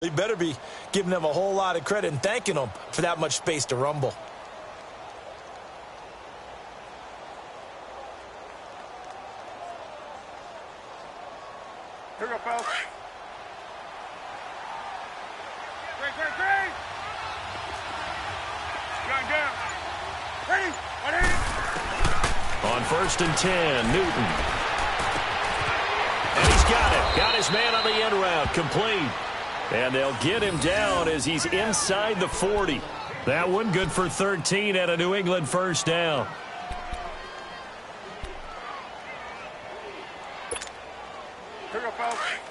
He better be giving them a whole lot of credit and thanking them for that much space to rumble. Here we go, fellas. Great. Down. Ready? On 1st and 10, Newton. And he's got it. Got his man on the end route. Complete. And they'll get him down as he's inside the 40. That one good for 13 and a New England first down.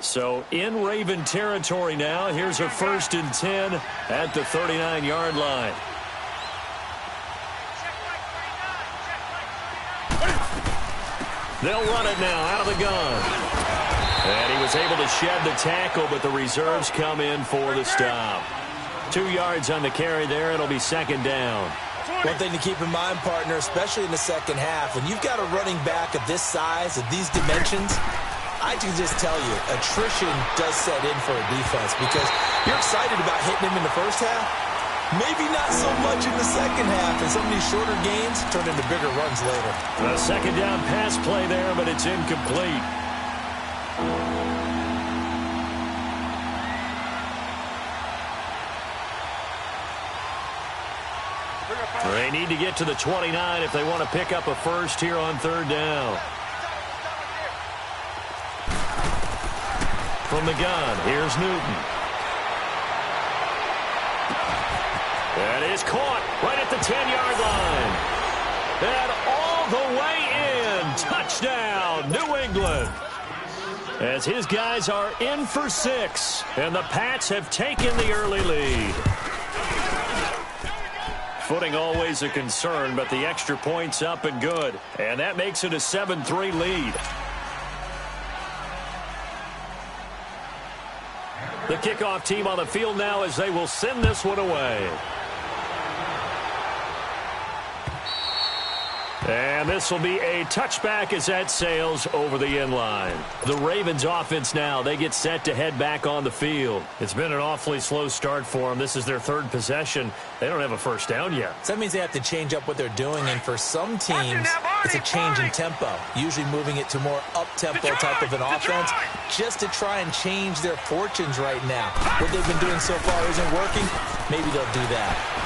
So in Raven territory now. Here's a 1st and 10 at the 39-yard line. They'll run it now out of the gun. And he was able to shed the tackle, but the reserves come in for the stop. 2 yards on the carry there. It'll be 2nd down. One thing to keep in mind, partner, especially in the second half, when you've got a running back of this size, of these dimensions, I can just tell you, attrition does set in for a defense because you're excited about hitting him in the first half. Maybe not so much in the second half, and some of these shorter gains turn into bigger runs later. A 2nd down pass play there, but it's incomplete. They need to get to the 29 if they want to pick up a first here on 3rd down. From the gun, here's Newton. That is caught right at the 10-yard line. And all the way in. Touchdown, New England. As his guys are in for 6. And the Pats have taken the early lead. Footing always a concern, but the extra point's up and good. And that makes it a 7-3 lead. The kickoff team on the field now as they will send this one away. And this will be a touchback as that sails over the end line. The Ravens offense now, they get set to head back on the field. It's been an awfully slow start for them. This is their 3rd possession. They don't have a first down yet. So that means they have to change up what they're doing, and for some teams, it's a change in tempo, usually moving it to more up-tempo type of an offense just to try and change their fortunes right now. What they've been doing so far isn't working. Maybe they'll do that.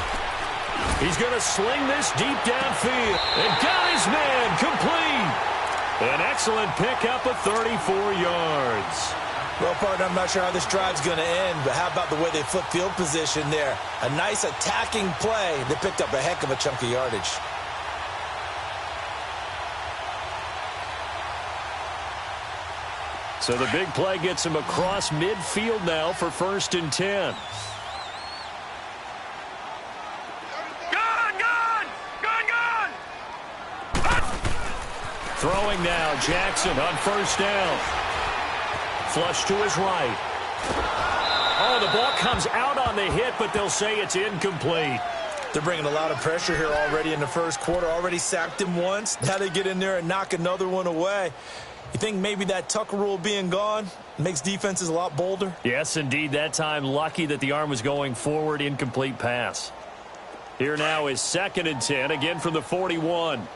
He's going to sling this deep downfield. And got his man complete. An excellent pickup of 34 yards. Well, partner, I'm not sure how this drive's going to end, but how about the way they flip field position there? A nice attacking play. They picked up a heck of a chunk of yardage. So the big play gets him across midfield now for 1st and 10. Throwing now, Jackson on 1st down. Flush to his right. Oh, the ball comes out on the hit, but they'll say it's incomplete. They're bringing a lot of pressure here already in the first quarter. Already sacked him once. Now they get in there and knock another one away. You think maybe that Tucker rule being gone makes defenses a lot bolder? Yes, indeed. That time, lucky that the arm was going forward. Incomplete pass. Here now is 2nd and 10, again from the 41.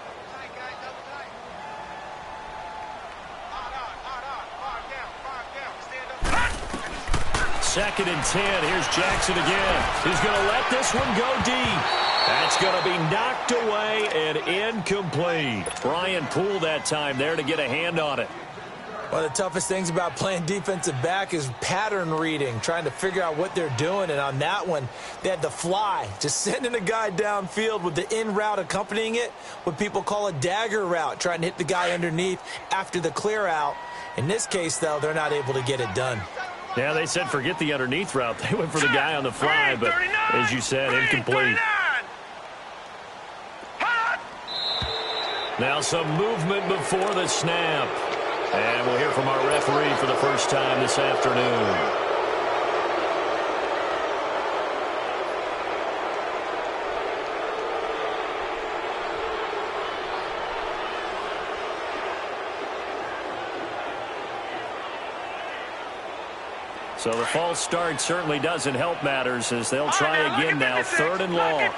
Second and 10. Here's Jackson again. He's going to let this one go deep. That's going to be knocked away and incomplete. Brian Poole that time there to get a hand on it. One of the toughest things about playing defensive back is pattern reading, trying to figure out what they're doing. And on that one, they had the fly, just sending a guy downfield with the in route accompanying it, what people call a dagger route, trying to hit the guy underneath after the clear out. In this case, though, they're not able to get it done. Yeah, they said forget the underneath route. They went for the guy on the fly, but as you said, incomplete. Now some movement before the snap. And we'll hear from our referee for the first time this afternoon. So the false start certainly doesn't help matters as they'll try again now, 3rd and long. Hurry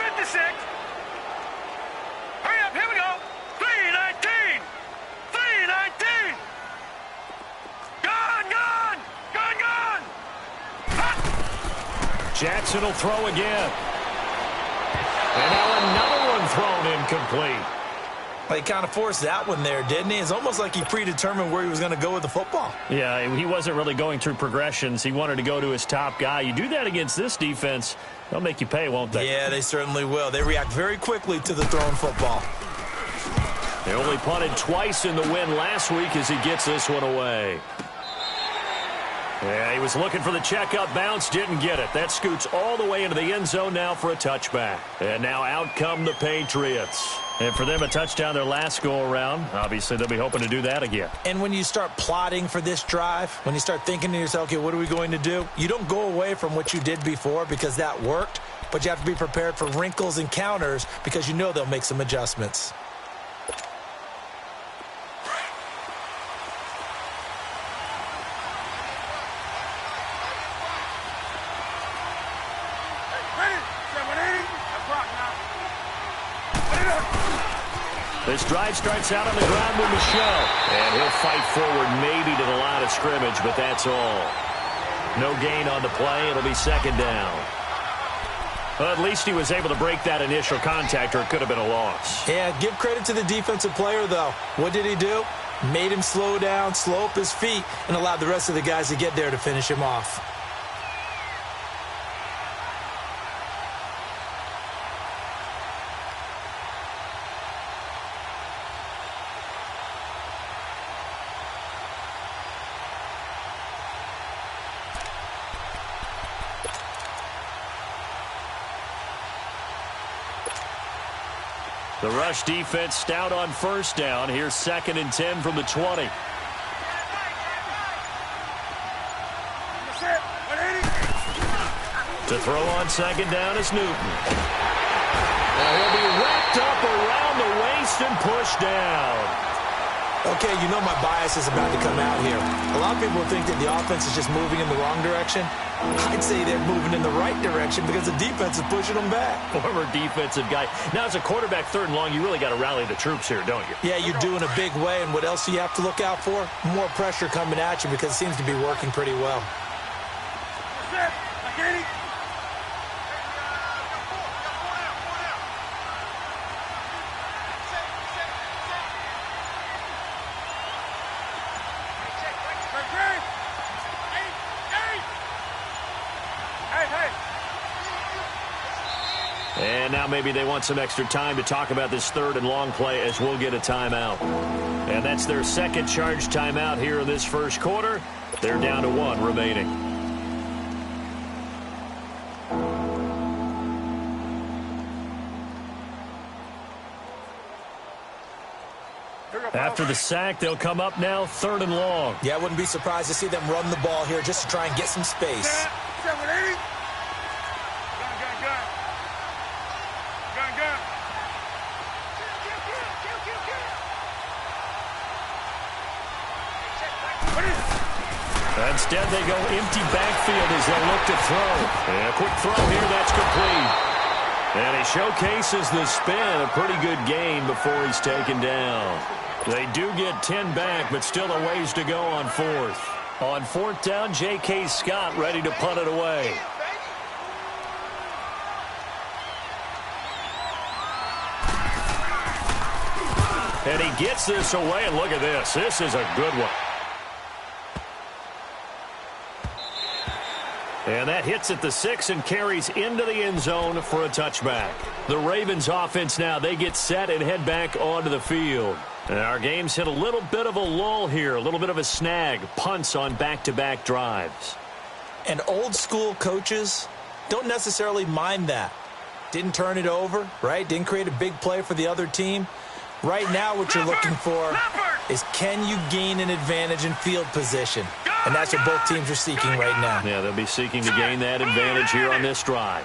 up, here we go. 3-19. 3-19. Gone. Jackson will throw again. And now another one thrown incomplete. He kind of forced that one there, didn't he? It's almost like he predetermined where he was going to go with the football. Yeah, he wasn't really going through progressions. He wanted to go to his top guy. You do that against this defense, they'll make you pay, won't they? Yeah, they certainly will. They react very quickly to the thrown football. They only punted twice in the win last week as he gets this one away. Yeah, he was looking for the checkup bounce, didn't get it. That scoots all the way into the end zone now for a touchback. And now out come the Patriots. And for them, a touchdown their last go-around. Obviously, they'll be hoping to do that again. And when you start plotting for this drive, when you start thinking to yourself, okay, what are we going to do? You don't go away from what you did before because that worked, but you have to be prepared for wrinkles and counters because you know they'll make some adjustments. This drive starts out on the ground with Michelle. And he'll fight forward maybe to the line of scrimmage, but that's all. No gain on the play. It'll be 2nd down. Well, at least he was able to break that initial contact, or it could have been a loss. Yeah, give credit to the defensive player, though. What did he do? Made him slow down, slow up his feet, and allowed the rest of the guys to get there to finish him off. The rush defense stout on 1st down. Here's 2nd and 10 from the 20. To throw on 2nd down is Newton. Now he'll be wrapped up around the waist and pushed down. Okay, you know my bias is about to come out here. A lot of people think that the offense is just moving in the wrong direction. I'd say they're moving in the right direction because the defense is pushing them back. Former defensive guy. Now, as a quarterback, 3rd and long, you really got to rally the troops here, don't you? Yeah, you're doing a big way, and what else do you have to look out for? More pressure coming at you because it seems to be working pretty well. And now maybe they want some extra time to talk about this 3rd and long play as we'll get a timeout. And that's their 2nd charge timeout here in this 1st quarter. They're down to 1 remaining. After the sack, they'll come up now 3rd and long. Yeah, I wouldn't be surprised to see them run the ball here just to try and get some space. Instead, they go empty backfield as they look to throw. And a quick throw here, that's complete. And he showcases the spin, a pretty good gain before he's taken down. They do get 10 back, but still a ways to go on 4th. On 4th down, J.K. Scott ready to punt it away. And he gets this away, and look at this. This is a good one. And that hits at the 6 and carries into the end zone for a touchback. The Ravens offense now, they get set and head back onto the field. And our game's hit a little bit of a lull here, a little bit of a snag, punts on back-to-back drives. And old school coaches don't necessarily mind that. Didn't turn it over, right? Didn't create a big play for the other team. Right now what you're looking for is can you gain an advantage in field position? And that's what both teams are seeking right now. Yeah, they'll be seeking to gain that advantage here on this drive.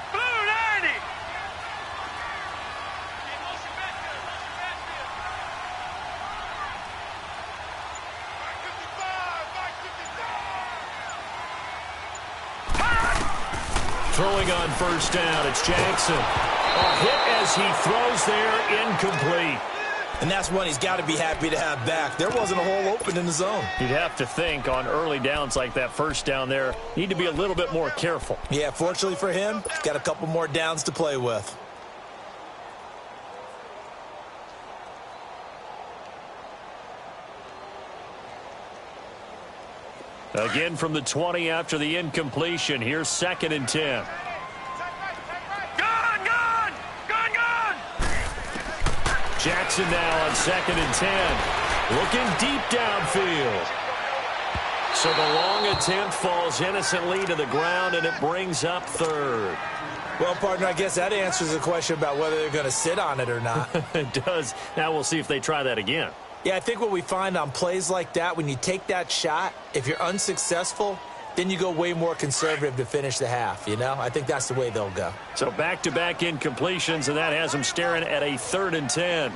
Throwing on first down, it's Jackson. A hit as he throws there, incomplete. And that's one he's got to be happy to have back. There wasn't a hole open in the zone. You'd have to think on early downs like that first down there, need to be a little bit more careful. Yeah, fortunately for him, he's got a couple more downs to play with. Again from the 20 after the incompletion. Here's 2nd and 10. Jackson now on 2nd and 10. Looking deep downfield. So the long attempt falls innocently to the ground, and it brings up 3rd. Well, partner, I guess that answers the question about whether they're going to sit on it or not. It does. Now we'll see if they try that again. Yeah, I think what we find on plays like that, when you take that shot, if you're unsuccessful, then you go way more conservative to finish the half, you know? I think that's the way they'll go. So back-to-back incompletions, and that has them staring at a 3rd and 10.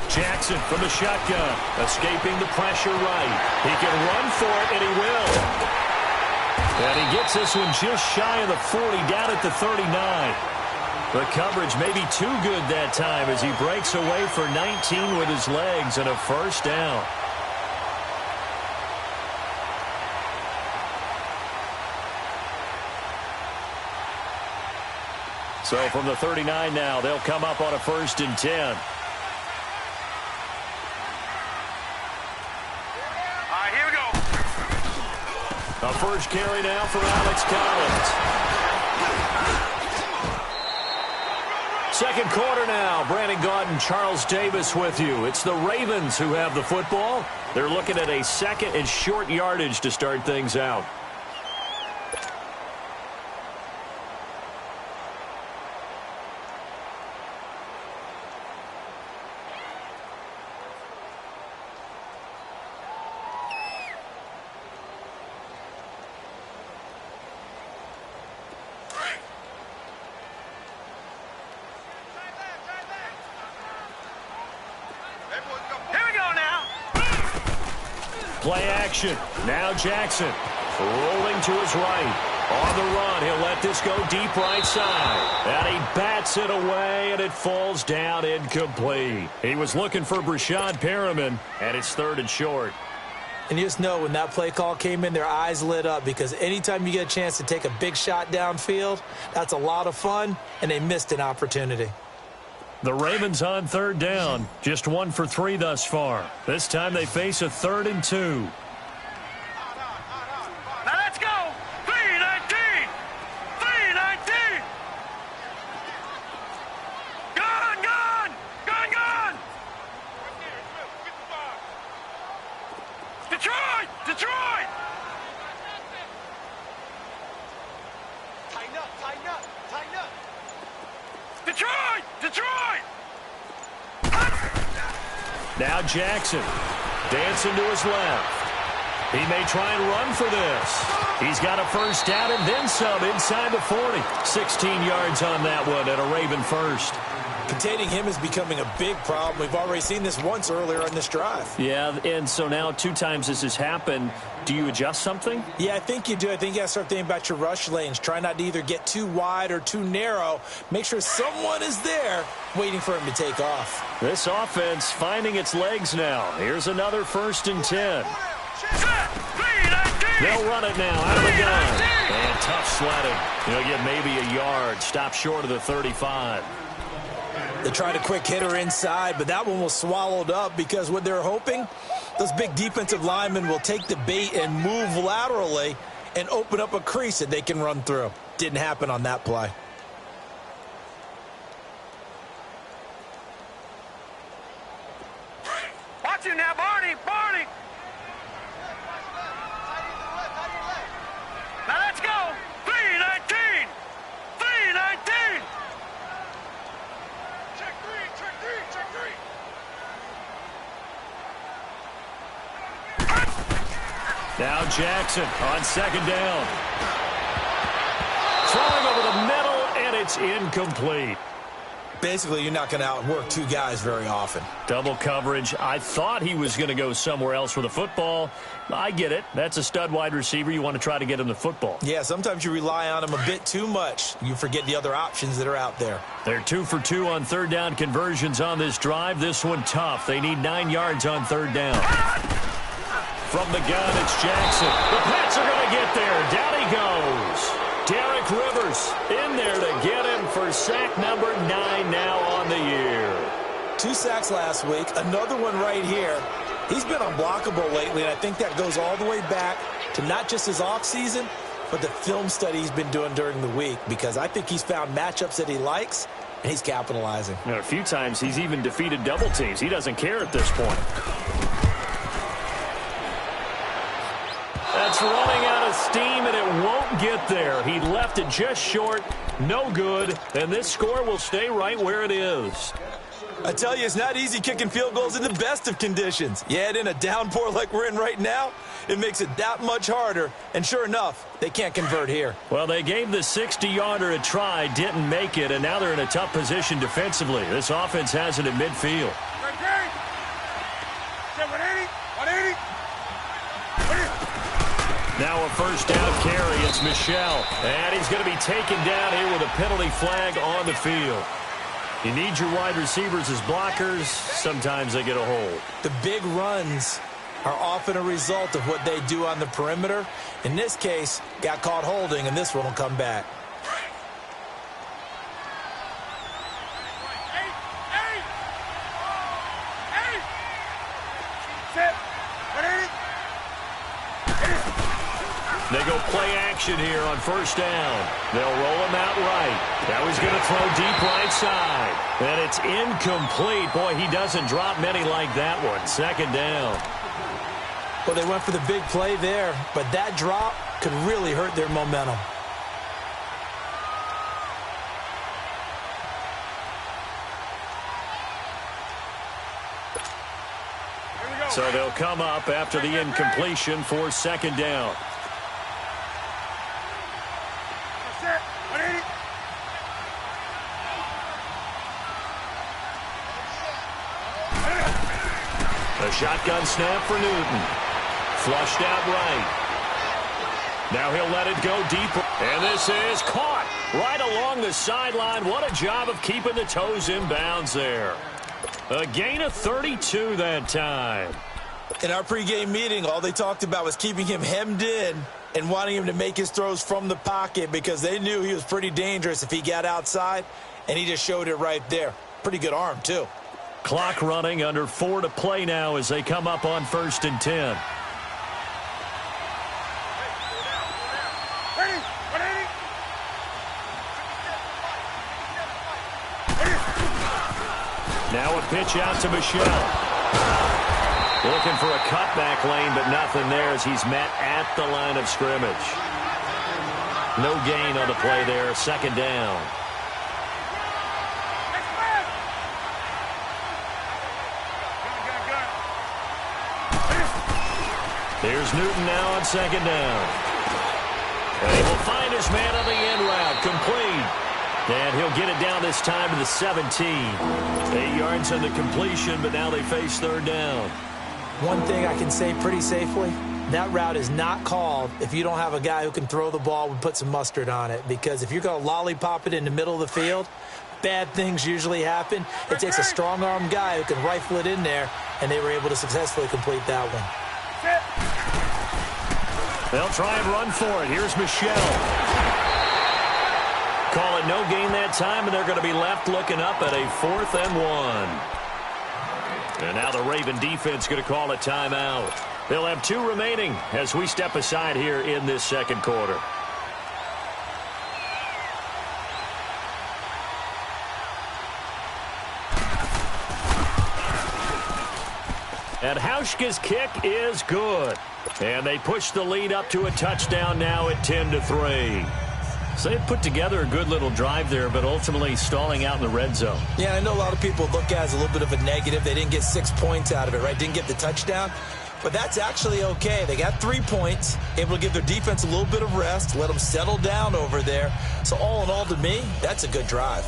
Jackson from the shotgun, escaping the pressure right. He can run for it, and he will. And he gets this one just shy of the 40, down at the 39. The coverage may be too good that time as he breaks away for 19 with his legs and a first down. So from the 39 now, they'll come up on a 1st and 10. A first carry now for Alex Collins. Second quarter now. Brandon Gaudin, Charles Davis with you. It's the Ravens who have the football. They're looking at a 2nd and short yardage to start things out. Play action. Now Jackson rolling to his right. On the run, he'll let this go deep right side. And he bats it away, and it falls down incomplete. He was looking for Brashad Perriman, and it's 3rd and short. And you just know when that play call came in, their eyes lit up, because anytime you get a chance to take a big shot downfield, that's a lot of fun, and they missed an opportunity. The Ravens on 3rd down, just 1 for 3 thus far. This time they face a 3rd and 2. Now let's go! 3-19! 3-19! Gone! Gone! Gone! Gone! Detroit! Detroit! Tighten up! Tighten up! Tighten up! Detroit! Detroit! Now Jackson dancing to his left. He may try and run for this. He's got a first down and then some inside the 40. 16 yards on that one and a Raven first. Containing him is becoming a big problem. We've already seen this once earlier in this drive. Yeah, and so now 2 times this has happened. Do you adjust something? Yeah, I think you do. I think you got to start thinking about your rush lanes. Try not to either get too wide or too narrow. Make sure someone is there waiting for him to take off. This offense finding its legs now. Here's another 1st and 10. They'll run it now out of the gun. And tough sledding. He'll get maybe a yard. Stop short of the 35. They tried a quick hitter inside, but that one was swallowed up because what they're hoping, those big defensive linemen will take the bait and move laterally and open up a crease that they can run through. Didn't happen on that play. Watch him now, Barney! Barney! Now let's go! 3-19! 3-19! Check three! Check three! Check three! Now Jackson on 2nd down. Throwing over the middle, and it's incomplete. Basically, you're not going to outwork two guys very often. Double coverage. I thought he was going to go somewhere else with the football. I get it. That's a stud wide receiver. You want to try to get him the football. Yeah, sometimes you rely on him a bit too much. You forget the other options that are out there. They're 2 for 2 on third down conversions on this drive. This one tough. They need 9 yards on third down. From the gun, it's Jackson. The Pats are going to get there. Down he goes. Derek Rivers in there to get him for sack number 9 now on the year. 2 sacks last week, another one right here. He's been unblockable lately, and I think that goes all the way back to not just his offseason, but the film study he's been doing during the week, because I think he's found matchups that he likes, and he's capitalizing. A few times he's even defeated double teams. He doesn't care at this point. That's running out of steam, and it won't get there. He left it just short, no good, and this score will stay right where it is. I tell you, it's not easy kicking field goals in the best of conditions. Yet in a downpour like we're in right now, it makes it that much harder, and sure enough, they can't convert here. Well, they gave the 60-yarder a try, didn't make it, and now they're in a tough position defensively. This offense has it at midfield. 180. Now a first down carry. It's Michel. And he's going to be taken down here with a penalty flag on the field. You need your wide receivers as blockers. Sometimes they get a hold. The big runs are often a result of what they do on the perimeter. In this case, got caught holding, and this one will come back. They go play action here on first down. They'll roll him out right. Now he's going to throw deep right side. And it's incomplete. Boy, he doesn't drop many like that one. Second down. Well, they went for the big play there, but that drop could really hurt their momentum. So they'll come up after the incompletion for second down. A shotgun snap for Newton. Flushed out right. Now he'll let it go deeper. And this is caught right along the sideline. What a job of keeping the toes in bounds there. A gain of 32 that time. In our pregame meeting, all they talked about was keeping him hemmed in and wanting him to make his throws from the pocket because they knew he was pretty dangerous if he got outside, and he just showed it right there. Pretty good arm, too. Clock running, under 4 to play now as they come up on 1st and 10. Now a pitch out to Michel. Looking for a cutback lane, but nothing there as he's met at the line of scrimmage. No gain on the play there. Second down. There's Newton now on second down. And he will find his man on the end route. Complete. And he'll get it down this time to the 17. 8 yards on the completion, but now they face third down. One thing I can say pretty safely, that route is not called if you don't have a guy who can throw the ball and put some mustard on it. Because if you're going to lollipop it in the middle of the field, bad things usually happen. It takes a strong-arm guy who can rifle it in there, and they were able to successfully complete that one. They'll try and run for it. Here's Michel. Call it no gain that time, and they're going to be left looking up at a 4th and 1. And now the Raven defense going to call a timeout. They'll have 2 remaining as we step aside here in this second quarter. And Hauschka's kick is good. And they push the lead up to a touchdown now at 10-3. So they put together a good little drive there, but ultimately stalling out in the red zone. Yeah, I know a lot of people look at it as a little bit of a negative. They didn't get 6 points out of it, right? Didn't get the touchdown. But that's actually okay. They got 3 points, able to give their defense a little bit of rest, let them settle down over there. So all in all, to me, that's a good drive.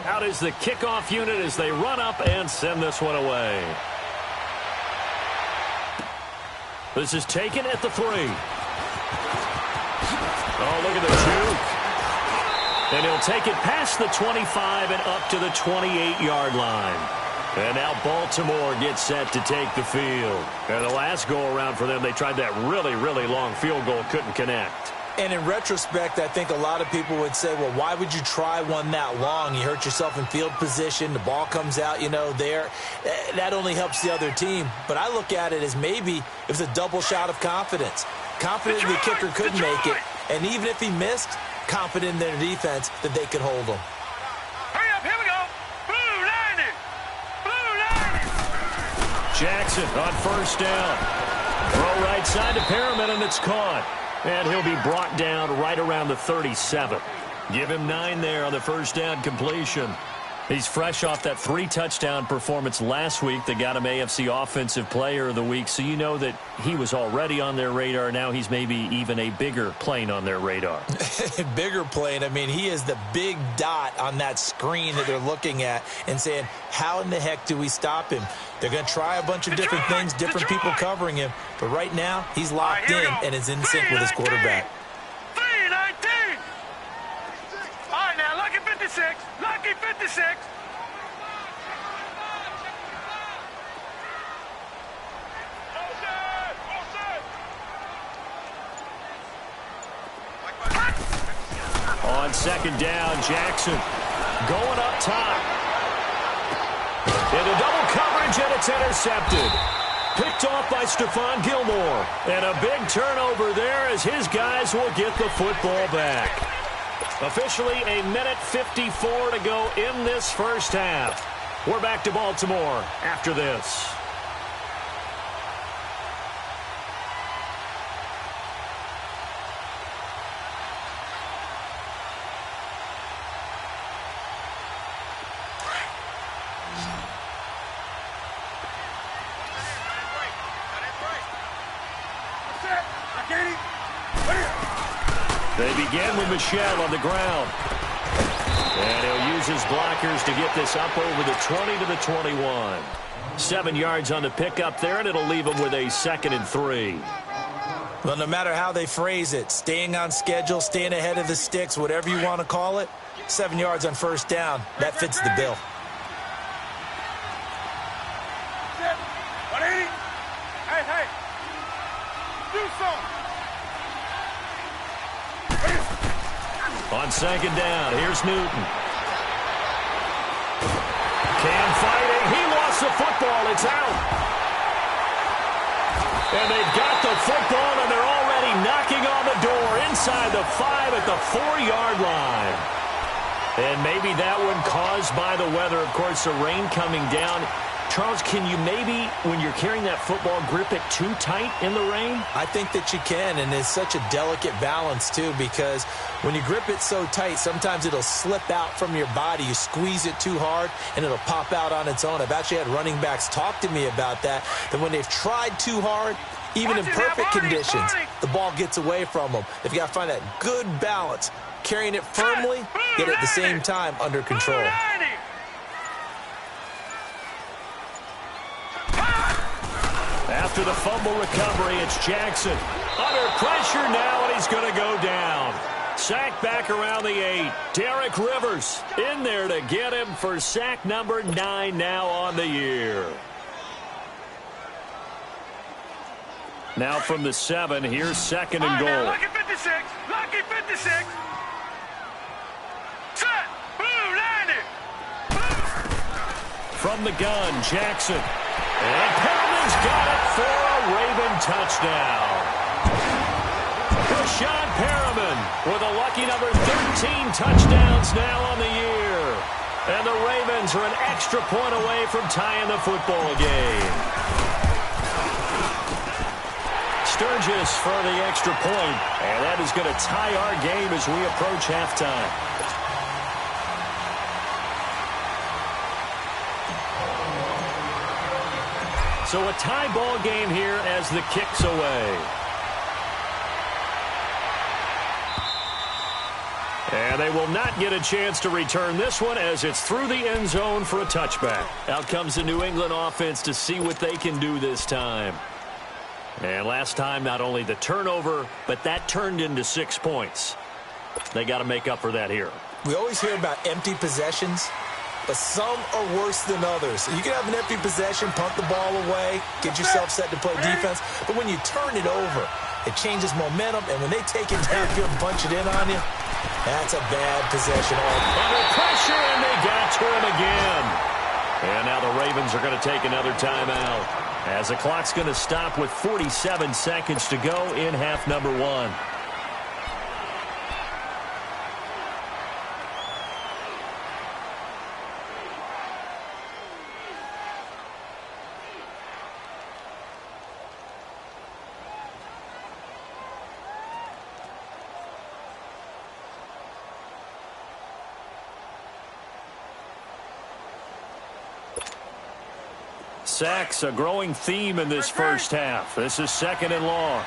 Out is the kickoff unit as they run up and send this one away. This is taken at the 3. Oh, look at the juke. And he'll take it past the 25 and up to the 28-yard line. And now Baltimore gets set to take the field. And the last go-around for them, they tried that really, really long field goal, couldn't connect. And in retrospect, I think a lot of people would say, well, why would you try one that long? You hurt yourself in field position. The ball comes out, there. That only helps the other team. But I look at it as maybe it was a double shot of confidence. Confident the kicker could make it. And even if he missed, confident in their defense that they could hold him. Hurry up, here we go. Blue 90. Blue 90. Jackson on first down. Throw right side to Perriman, and it's caught. And he'll be brought down right around the 37. Give him 9 there on the first down completion. He's fresh off that 3-touchdown performance last week that got him AFC Offensive Player of the Week, so you know that he was already on their radar. Now he's maybe even a bigger plane on their radar. Bigger plane. I mean, he is the big dot on that screen that they're looking at and saying, how in the heck do we stop him? They're going to try a bunch of different things, different people covering him. But right now, he's locked in and is in sync with his quarterback. 3-19. All right, now, lucky 56. Lucky 56. On second down, Jackson going up top. Into double coverage, and it's intercepted. Picked off by Stephon Gilmore. And a big turnover there as his guys will get the football back. Officially a minute 54 to go in this first half. We're back to Baltimore after this. They begin with Michel on the ground. And he'll use his blockers to get this up over the 20 to the 21. 7 yards on the pickup there, and it'll leave him with a 2nd and 3. Well, no matter how they phrase it, staying on schedule, staying ahead of the sticks, whatever you want to call it, 7 yards on first down, that fits the bill. Hey. Do something. On second down, here's Newton. Cam fighting. He lost the football. It's out. And they've got the football, and they're already knocking on the door inside the 5 at the 4-yard line. And maybe that one caused by the weather. Of course, the rain coming down. Charles, can you maybe, when you're carrying that football, grip it too tight in the rain? I think that you can, and it's such a delicate balance, too, because when you grip it so tight, sometimes it'll slip out from your body. You squeeze it too hard, and it'll pop out on its own. I've actually had running backs talk to me about that when they've tried too hard, even in perfect conditions, the ball gets away from them. They've got to find that good balance, carrying it firmly, yet at the same time under control. After the fumble recovery, it's Jackson. Under pressure now, and he's going to go down. Sack back around the 8. Derek Rivers in there to get him for sack number 9 now on the year. Now from the 7, here's 2nd and goal. Lucky 56. Lucky 56. Set. Blue 90. From the gun, Jackson. And Perriman's got it for a Raven touchdown. Rashawn Perriman with a lucky number 13 touchdowns now on the year. And the Ravens are an extra point away from tying the football game. Sturgis for the extra point. And that is going to tie our game as we approach halftime. So a tie ball game here as the kick's away. And they will not get a chance to return this one as it's through the end zone for a touchback. Out comes the New England offense to see what they can do this time. And last time, not only the turnover, but that turned into 6 points. They got to make up for that here. We always hear about empty possessions, but some are worse than others. You can have an empty possession, punt the ball away, get yourself set to play defense, but when you turn it over, it changes momentum, and when they take it downfield and punch it in on you, that's a bad possession. Under pressure, and they got to him again. And now the Ravens are going to take another timeout as the clock's going to stop with 47 seconds to go in half number 1. Sacks, a growing theme in this first half. This is 2nd and long.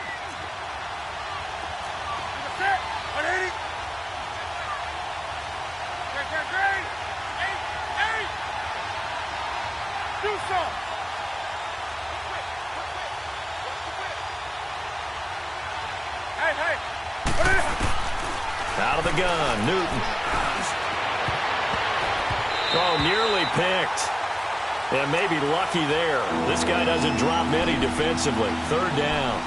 Out of the gun, Newton. Oh, nearly picked. And maybe lucky there. This guy doesn't drop many defensively. 3rd down.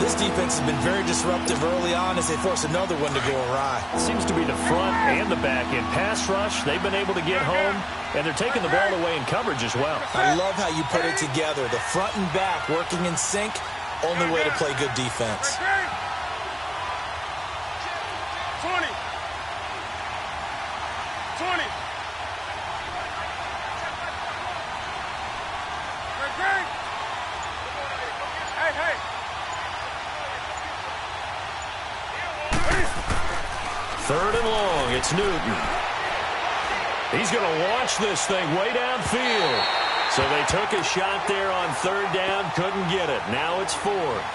This defense has been very disruptive early on as they force another one to go awry. Seems to be the front and the back. In pass rush, they've been able to get home, and they're taking the ball away in coverage as well. I love how you put it together. The front and back working in sync, only way to play good defense. 20. 20. Third and long, it's Newton. He's going to launch this thing way downfield. So they took a shot there on 3rd down, couldn't get it. Now it's 4th.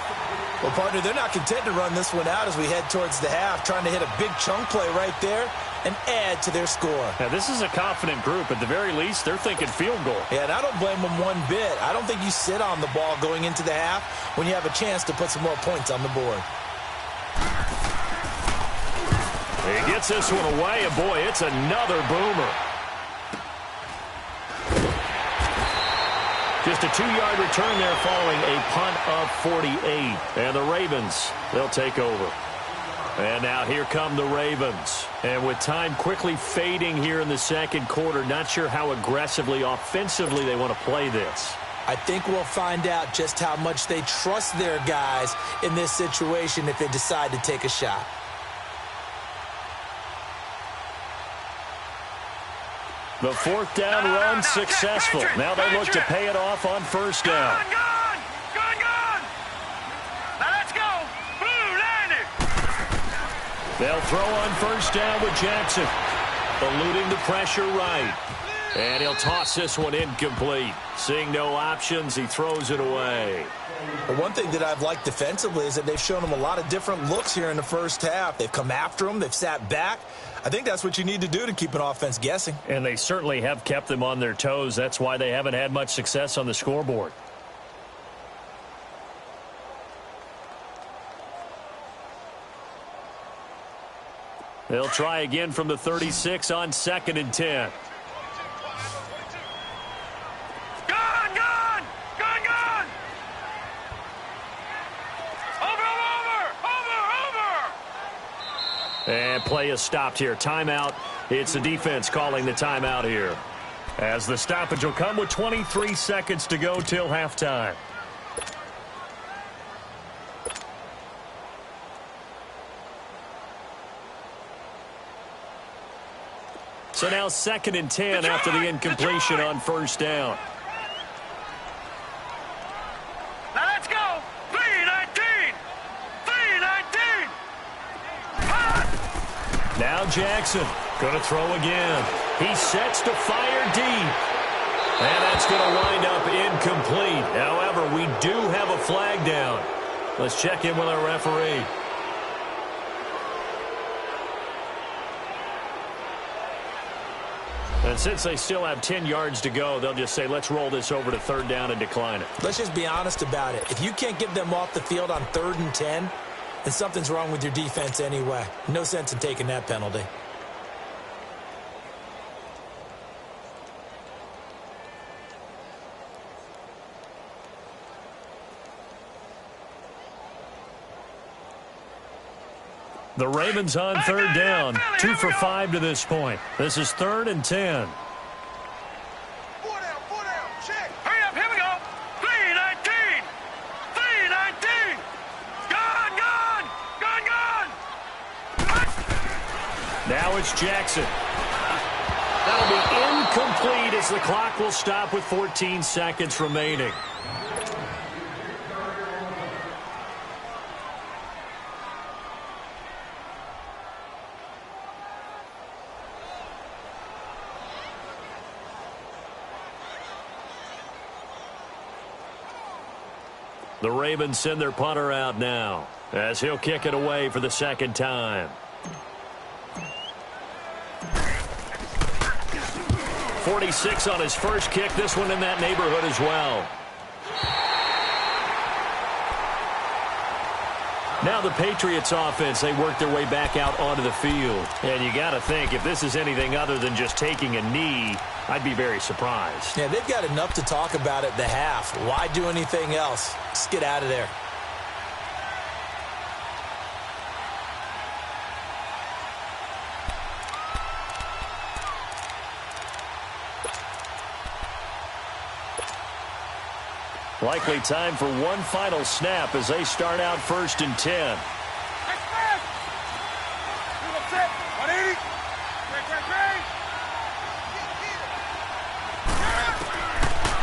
Well, partner, they're not content to run this one out as we head towards the half, trying to hit a big chunk play right there and add to their score. Now, this is a confident group. At the very least, they're thinking field goal. Yeah, and I don't blame them one bit. I don't think you sit on the ball going into the half when you have a chance to put some more points on the board. He gets this one away, and boy, it's another boomer. Just a 2-yard return there following a punt of 48. And the Ravens, they'll take over. And now here come the Ravens. And with time quickly fading here in the second quarter, not sure how aggressively, offensively they want to play this. I think we'll find out just how much they trust their guys in this situation if they decide to take a shot. The 4th down run successful. Now they look to pay it off on 1st down. Gone. Now let's go. Blue 90. They'll throw on 1st down with Jackson. Eluding the pressure right. And he'll toss this one incomplete. Seeing no options, he throws it away. Well, one thing that I've liked defensively is that they've shown them a lot of different looks here in the first half. They've come after them. They've sat back. I think that's what you need to do to keep an offense guessing. And they certainly have kept them on their toes. That's why they haven't had much success on the scoreboard. They'll try again from the 36 on 2nd and 10. And play is stopped here. Timeout. It's the defense calling the timeout here. As the stoppage will come with 23 seconds to go till halftime. So now 2nd and 10 after the incompletion on 1st down. Now let's go. 3-19. 3-19. Now Jackson going to throw again. He sets to fire deep. And that's going to wind up incomplete. However, we do have a flag down. Let's check in with our referee. And since they still have 10 yards to go, they'll just say, let's roll this over to third down and decline it. Let's just be honest about it. If you can't get them off the field on 3rd and 10, then something's wrong with your defense anyway. No sense in taking that penalty. The Ravens on third down, 2 for 5 to this point. This is 3rd and 10. 4 down, check. Hurry up, here we go. 3-19. 3-19. Gone. Now it's Jackson. That'll be incomplete as the clock will stop with 14 seconds remaining. The Ravens send their punter out now as he'll kick it away for the second time. 46 on his first kick. This one in that neighborhood as well. Now the Patriots offense, they work their way back out onto the field. And you got to think, if this is anything other than just taking a knee, I'd be very surprised. Yeah, they've got enough to talk about at the half. Why do anything else? Just get out of there. Likely time for one final snap as they start out 1st and 10.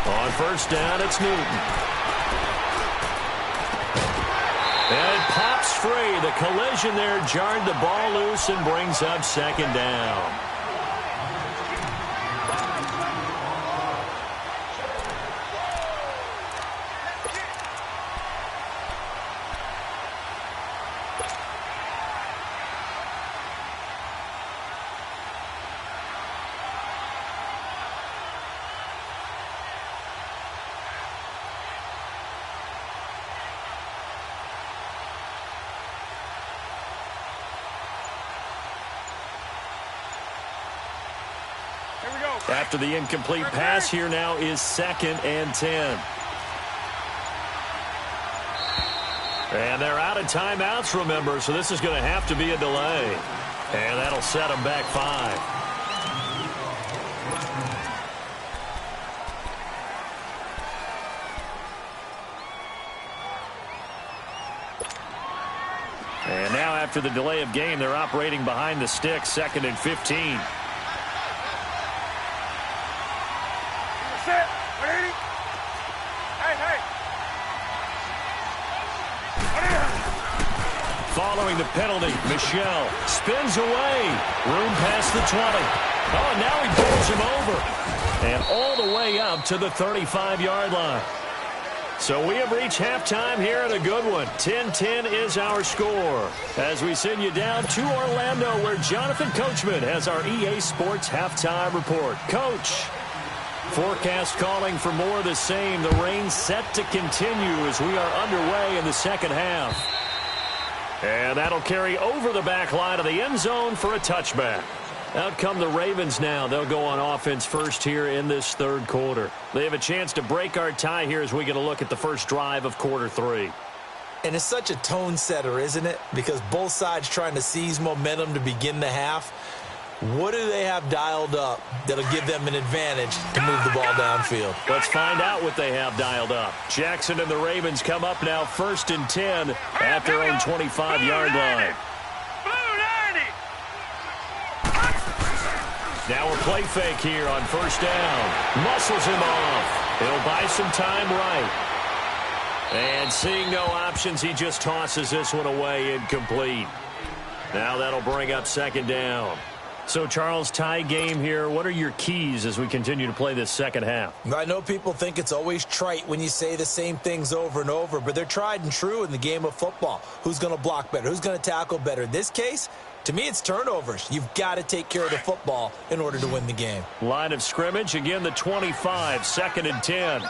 On first down, it's Newton. And it pops free. The collision there jarred the ball loose and brings up 2nd down. After the incomplete pass, here now is 2nd and 10. And they're out of timeouts, remember, so this is going to have to be a delay. And that'll set them back 5. And now after the delay of game, they're operating behind the sticks, 2nd and 15. Following the penalty, Michel spins away. Room past the 20. Oh, and now he bowls him over. And all the way up to the 35-yard line. So we have reached halftime here at a good one. 10-10 is our score. As we send you down to Orlando, where Jonathan Coachman has our EA Sports halftime report. Coach, forecast calling for more of the same. The rain set to continue as we are underway in the second half. And that'll carry over the back line of the end zone for a touchback. Out come the Ravens now. They'll go on offense first here in this 3rd quarter. They have a chance to break our tie here as we get a look at the first drive of quarter 3. And it's such a tone setter, isn't it? Because both sides trying to seize momentum to begin the half. What do they have dialed up that'll give them an advantage to move the ball downfield? Let's find out what they have dialed up. Jackson and the Ravens come up now 1st and 10 at their own 25-yard line. Now a play fake here on first down. Muscles him off. He'll buy some time right. And seeing no options, he just tosses this one away incomplete. Now that'll bring up 2nd down. So, Charles, tie game here. What are your keys as we continue to play this second half? I know people think it's always trite when you say the same things over and over, but they're tried and true in the game of football. Who's going to block better? Who's going to tackle better? In this case, To me, it's turnovers. You've got to take care of the football in order to win the game. Line of scrimmage, again the 25, 2nd and 10. Now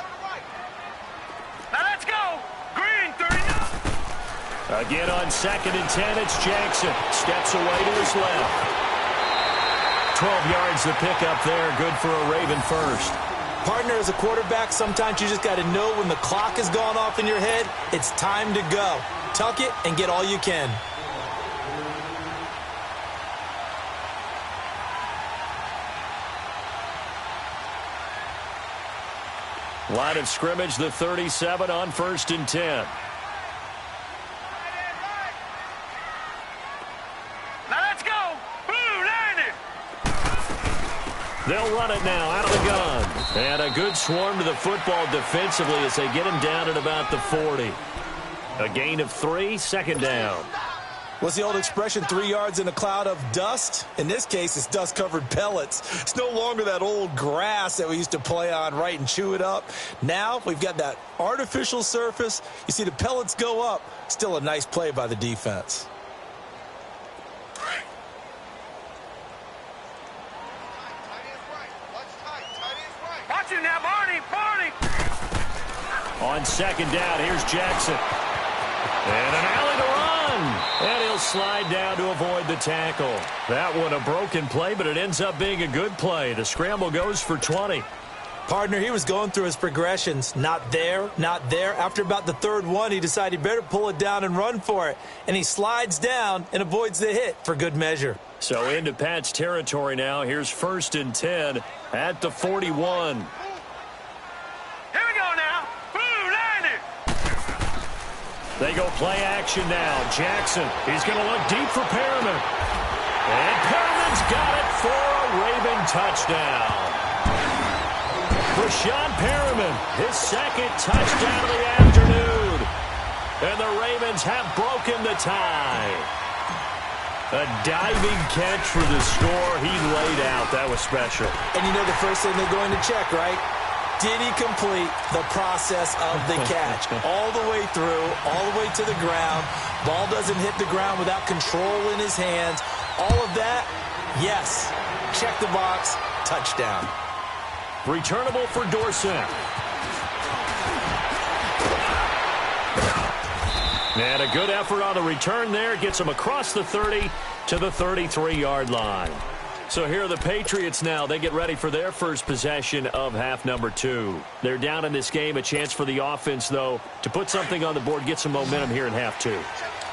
let's go. Green 39. Again on 2nd and 10, it's Jackson. Steps away to his left. 12 yards the pickup there. Good for a Raven first. Partner, as a quarterback, sometimes you just got to know when the clock has gone off in your head, it's time to go. Tuck it and get all you can. Line of scrimmage, the 37 on 1st and 10. Now let's go. Blue 90. They'll run it now out of the gun. And a good swarm to the football defensively as they get him down at about the 40. A gain of 3, 2nd down. What's the old expression, 3 yards in a cloud of dust? In this case, it's dust-covered pellets. It's no longer that old grass that we used to play on, right, and chew it up. Now we've got that artificial surface. You see the pellets go up. Still a nice play by the defense. Watch him now, Barney. On 2nd down, here's Jackson. And an alley to run. And he'll slide down to avoid the tackle. That one a broken play, but it ends up being a good play. The scramble goes for 20. Partner, he was going through his progressions. Not there, not there. After about the 3rd one, he decided he better pull it down and run for it. And he slides down and avoids the hit for good measure. So into Pat's territory now. Here's 1st and 10 at the 41. Here we go now. Blue 90. They go play action now. Jackson, he's going to look deep for Perriman. And Perriman's got it for a Raven touchdown. Rashawn Perriman, his 2nd touchdown of the afternoon. And the Ravens have broken the tie. A diving catch for the score. He laid out. That was special. And you know the first thing they're going to check, right? Did he complete the process of the catch? All the way through, all the way to the ground. Ball doesn't hit the ground without control in his hands. All of that, yes. Check the box, touchdown. Returnable for Dorsett. And a good effort on the return there. Gets him across the 30 to the 33-yard line. So here are the Patriots now. They get ready for their first possession of half number 2. They're down in this game. A chance for the offense, though, to put something on the board, get some momentum here in half 2.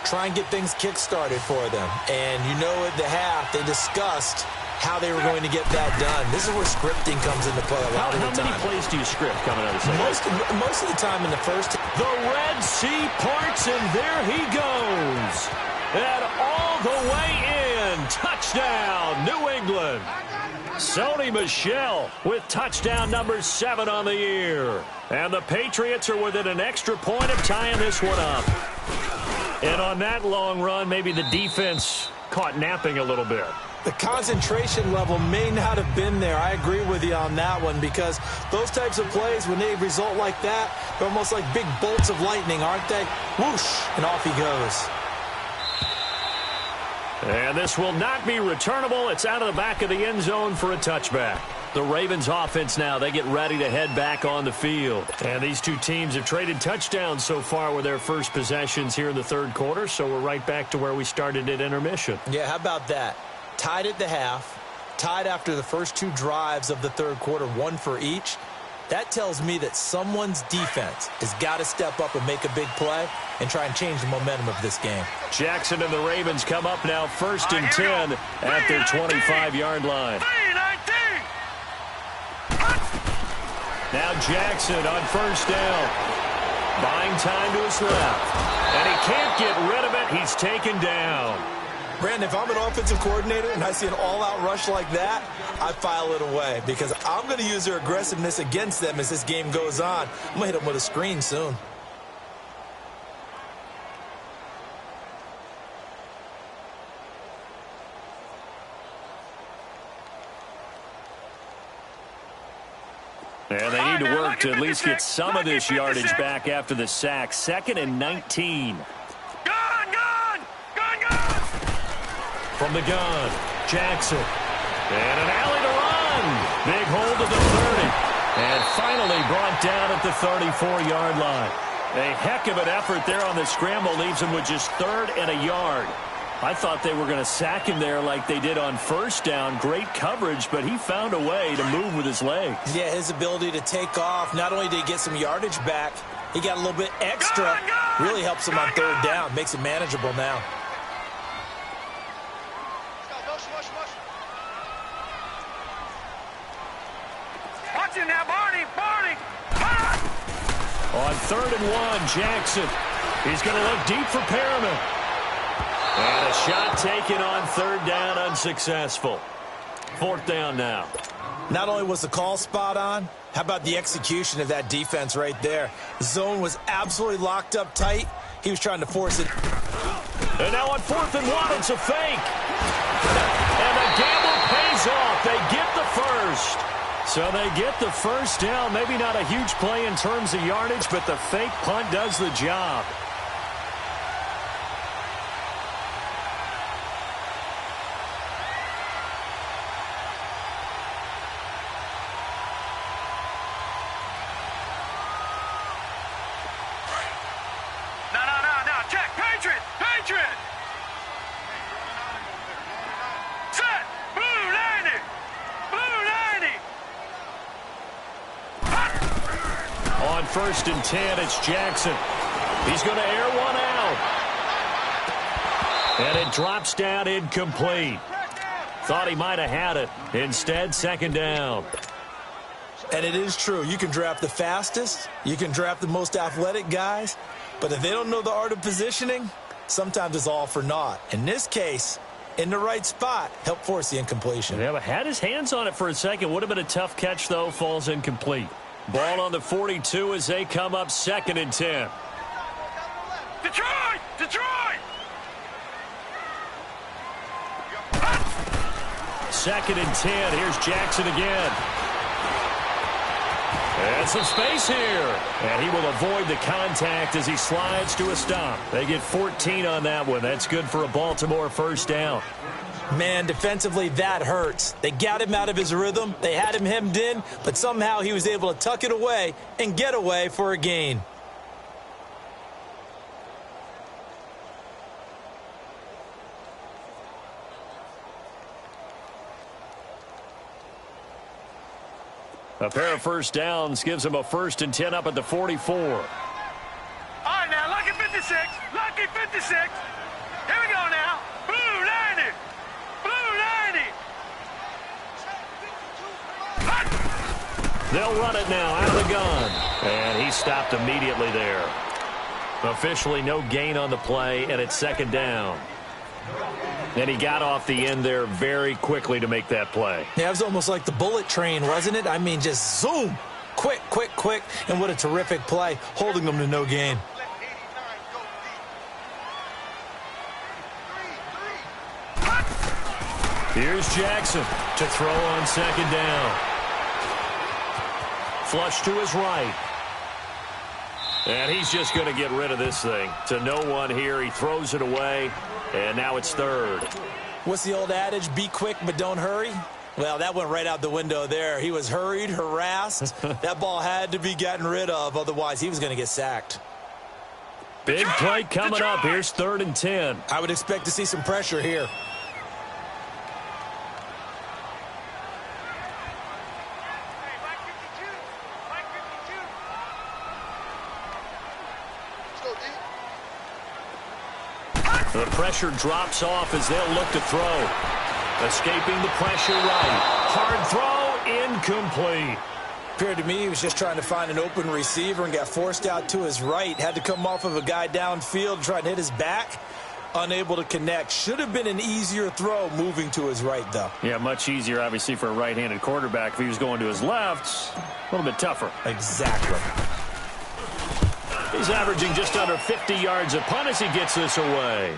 Try and get things kick-started for them. And you know at the half, they discussed how they were going to get that done. This is where scripting comes into play a lot of the time. How many plays do you script coming out of the second? Most of the time in the first. The Red Sea parts, and there he goes. And all the way in. Touchdown, New England. Sony Michel with touchdown number 7 on the year. And the Patriots are within an extra point of tying this one up. And on that long run, maybe the defense caught napping a little bit. The concentration level may not have been there. I agree with you on that one, because those types of plays, when they result like that, they're almost like big bolts of lightning, aren't they? Whoosh, and off he goes. And this will not be returnable. It's out of the back of the end zone for a touchback. The Ravens offense now, they get ready to head back on the field. And these two teams have traded touchdowns so far with their first possessions here in the 3rd quarter, so we're right back to where we started at intermission. Yeah, how about that? Tied at the half, tied after the first 2 drives of the 3rd quarter, 1 for each. That tells me that someone's defense has got to step up and make a big play and try and change the momentum of this game. Jackson and the Ravens come up now 1st and 10 at their 25-yard line. Now Jackson on 1st down. Buying time to his left. And he can't get rid of it. He's taken down. Brandon, if I'm an offensive coordinator and I see an all-out rush like that, I file it away, because I'm going to use their aggressiveness against them as this game goes on. I'm going to hit them with a screen soon. And they need to work to at least get some of this yardage back after the sack. 2nd and 19. From the gun, Jackson. And an alley to run. Big hold to the 30. And finally brought down at the 34-yard line. A heck of an effort there on the scramble. Leaves him with just 3rd and a yard. I thought they were going to sack him there like they did on 1st down. Great coverage, but he found a way to move with his legs. Yeah, his ability to take off. Not only did he get some yardage back, he got a little bit extra. Really helps him on 3rd down. Makes it manageable now. Watch it now, Barney. On 3rd and 1, Jackson. He's going to look deep for Perriman. And a shot taken on 3rd down, unsuccessful. 4th down now. Not only was the call spot on, how about the execution of that defense right there? The zone was absolutely locked up tight. He was trying to force it. And now on 4th and 1, it's a fake. And the gamble pays off. They get the first. So they get the 1st down. Maybe not a huge play in terms of yardage, but the fake punt does the job. No. Check. Patriot. Set. Blue 90. On 1st and 10, it's Jackson. He's going to air one out. And it drops down incomplete. Thought he might have had it. Instead, 2nd down. And it is true. You can draft the fastest. You can draft the most athletic guys. But if they don't know the art of positioning, sometimes it's all for naught. In this case, in the right spot, help force the incompletion. Yeah, but had his hands on it for a second. Would have been a tough catch, though. Falls incomplete. Ball on the 42 as they come up 2nd and 10. Detroit! 2nd and 10. Here's Jackson again. And some space here. And he will avoid the contact as he slides to a stop. They get 14 on that one. That's good for a Baltimore 1st down. Man, defensively, that hurts. They got him out of his rhythm. They had him hemmed in, but somehow he was able to tuck it away and get away for a gain. A pair of 1st downs gives him a 1st and 10 up at the 44. All right, now, lucky 56. Here we go now. Blue 90. They'll run it now out of the gun. And he stopped immediately there. Officially no gain on the play, and it's 2nd down. And he got off the end there very quickly to make that play. Yeah, it was almost like the bullet train, wasn't it? I mean, just zoom. Quick. And what a terrific play, holding them to no gain. Here's Jackson to throw on 2nd down. Flush to his right. And he's just going to get rid of this thing. To no one here. He throws it away. And now it's 3rd. What's the old adage? Be quick, but don't hurry. Well, that went right out the window there. He was hurried, harassed. That ball had to be gotten rid of. Otherwise, he was going to get sacked. Big play coming up. Here's 3rd and 10. I would expect to see some pressure here. The pressure drops off as they'll look to throw. Escaping the pressure right. Hard throw, incomplete. Appeared to me he was just trying to find an open receiver and got forced out to his right. Had to come off of a guy downfield, try to hit his back. Unable to connect. Should have been an easier throw moving to his right, though. Yeah, much easier, obviously, for a right-handed quarterback. If he was going to his left, a little bit tougher. Exactly. He's averaging just under 50 yards a punt as he gets this away.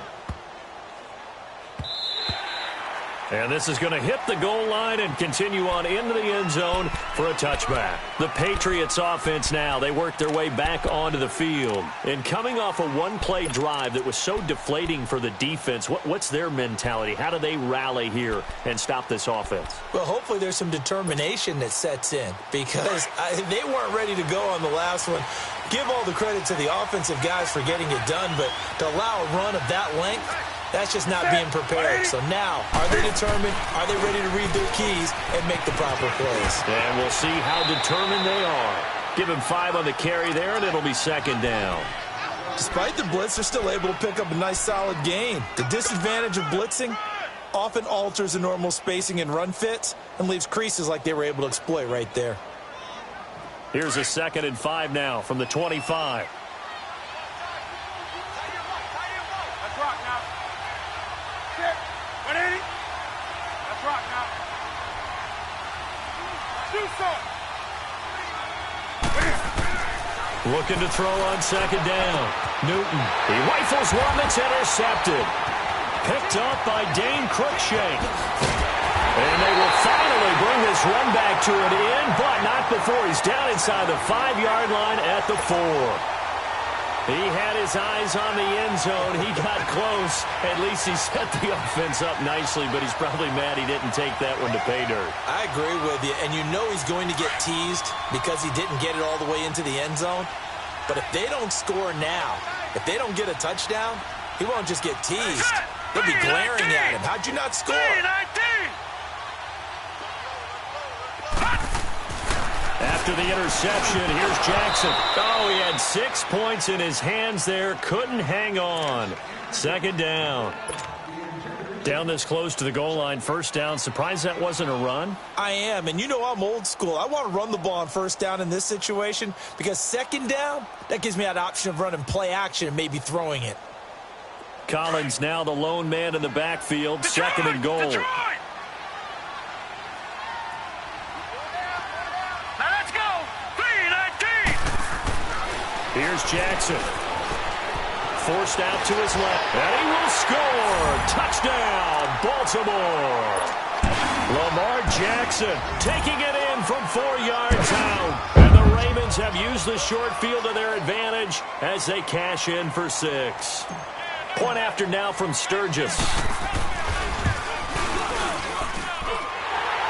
And this is going to hit the goal line and continue on into the end zone for a touchback. The Patriots offense now, they work their way back onto the field. And coming off a one-play drive that was so deflating for the defense, what's their mentality? How do they rally here and stop this offense? Well, hopefully there's some determination that sets in because they weren't ready to go on the last one. Give all the credit to the offensive guys for getting it done, but to allow a run of that length, that's just not being prepared. So now, are they determined? Are they ready to read their keys and make the proper plays? And we'll see how determined they are. Give him 5 on the carry there, and it'll be second down. Despite the blitz, they're still able to pick up a nice, solid gain. The disadvantage of blitzing often alters the normal spacing and run fits and leaves creases like they were able to exploit right there. Here's a 2nd and 5 now from the 25. Looking to throw on 2nd down. Newton. He rifles one that's intercepted. Picked up by Dane Cruikshank. And they will finally bring this run back to an end, but not before he's down inside the 5-yard line at the 4. He had his eyes on the end zone. He got close. At least he set the offense up nicely, but he's probably mad he didn't take that one to pay dirt. I agree with you, and you know he's going to get teased because he didn't get it all the way into the end zone. But if they don't score now, if they don't get a touchdown, he won't just get teased. They'll be glaring at him. How'd you not score? After the interception, here's Jackson. Oh, he had 6 points in his hands there. Couldn't hang on. 2nd down. Down this close to the goal line, 1st down. Surprised that wasn't a run? I am, and you know I'm old school. I want to run the ball on 1st down in this situation because 2nd down, that gives me that option of running play action and maybe throwing it. Collins now the lone man in the backfield. 2nd and goal. Detroit. Let's go. 3-19. Here's Jackson. Forced out to his left. And he will score. Touchdown, Baltimore. Lamar Jackson taking it in from 4 yards out. And the Ravens have used the short field to their advantage as they cash in for 6. Point after now from Sturgis.